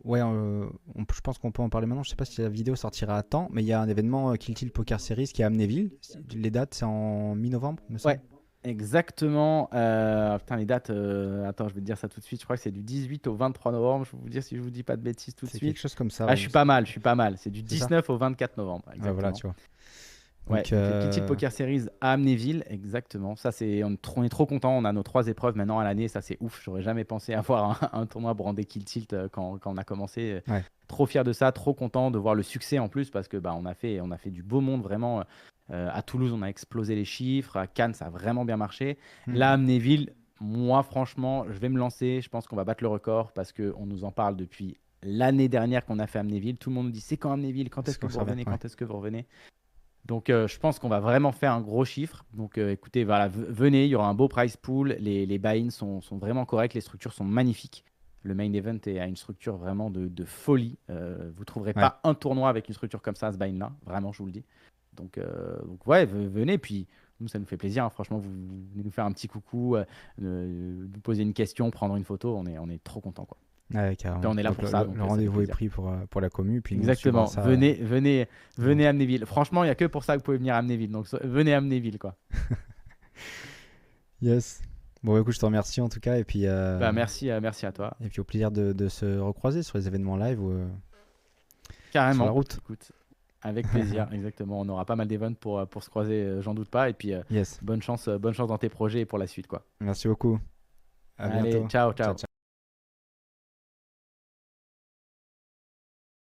ouais, je pense qu'on peut en parler maintenant. Je sais pas si la vidéo sortira à temps, mais il y a un événement Kill Tilt Poker Series qui est à Amnéville. Les dates, c'est en mi-novembre, me semble. Ouais, exactement. Putain, les dates, attends, je vais te dire ça tout de suite. Je crois que c'est du 18 au 23 novembre. Je vais vous dire si je vous dis pas de bêtises tout de C'est quelque suite. chose comme ça, Ah, ouais, je suis pas mal, je suis pas mal. C'est du c'est ça? 19 au 24 novembre, Ouais, voilà, exactement. tu vois. Ouais, Donc, donc Kill Tilt Poker Series à Amnéville, exactement. Ça, on est trop content. On a nos 3 épreuves maintenant à l'année. Ça, c'est ouf. J'aurais jamais pensé avoir un tournoi brandé Kill Tilt quand on a commencé. ouais. Trop fier de ça, trop content de voir le succès en plus parce que bah, on a fait du beau monde vraiment. À Toulouse, on a explosé les chiffres. À Cannes, ça a vraiment bien marché. Là, à Mm. Amnéville, moi, franchement, je vais me lancer. Je pense qu'on va battre le record parce qu'on nous en parle depuis l'année dernière qu'on a fait Amnéville. Tout le monde nous dit c'est quand Amnéville, quand est-ce C'est que comme vous ça revient, revenez, ouais. quand est-ce que vous revenez. Donc, je pense qu'on va vraiment faire un gros chiffre. Donc, écoutez, voilà, venez, il y aura un beau prize pool. Les buy-ins sont vraiment corrects, les structures sont magnifiques. Le main event a une structure vraiment de folie. Vous ne trouverez Ouais. pas un tournoi avec une structure comme ça à ce buy-in-là. Vraiment, je vous le dis. Donc ouais, venez. Puis, nous, ça nous fait plaisir, hein. Franchement, vous venez nous faire un petit coucou, nous poser une question, prendre une photo. On est trop contents, quoi. Ouais, Puis, carrément. on est là Donc pour ça, le donc ça fait rendez-vous est plaisir. pris pour la commu, puis nous on suivra Exactement. ça. Venez à Amnéville. Franchement, il n'y a que pour ça que vous pouvez venir à Amnéville. Donc, venez à Amnéville, quoi. Yes. Bon, écoute, je te remercie en tout cas. Bah, merci à toi. Et puis au plaisir de se recroiser sur les événements live ou sur la Carrément. route. Écoute, avec plaisir, exactement. On aura pas mal d'events pour se croiser, j'en doute pas. Et puis, Yes. bonne chance dans tes projets et pour la suite, quoi. Merci beaucoup. À Allez, bientôt. ciao, Ciao, ciao. ciao.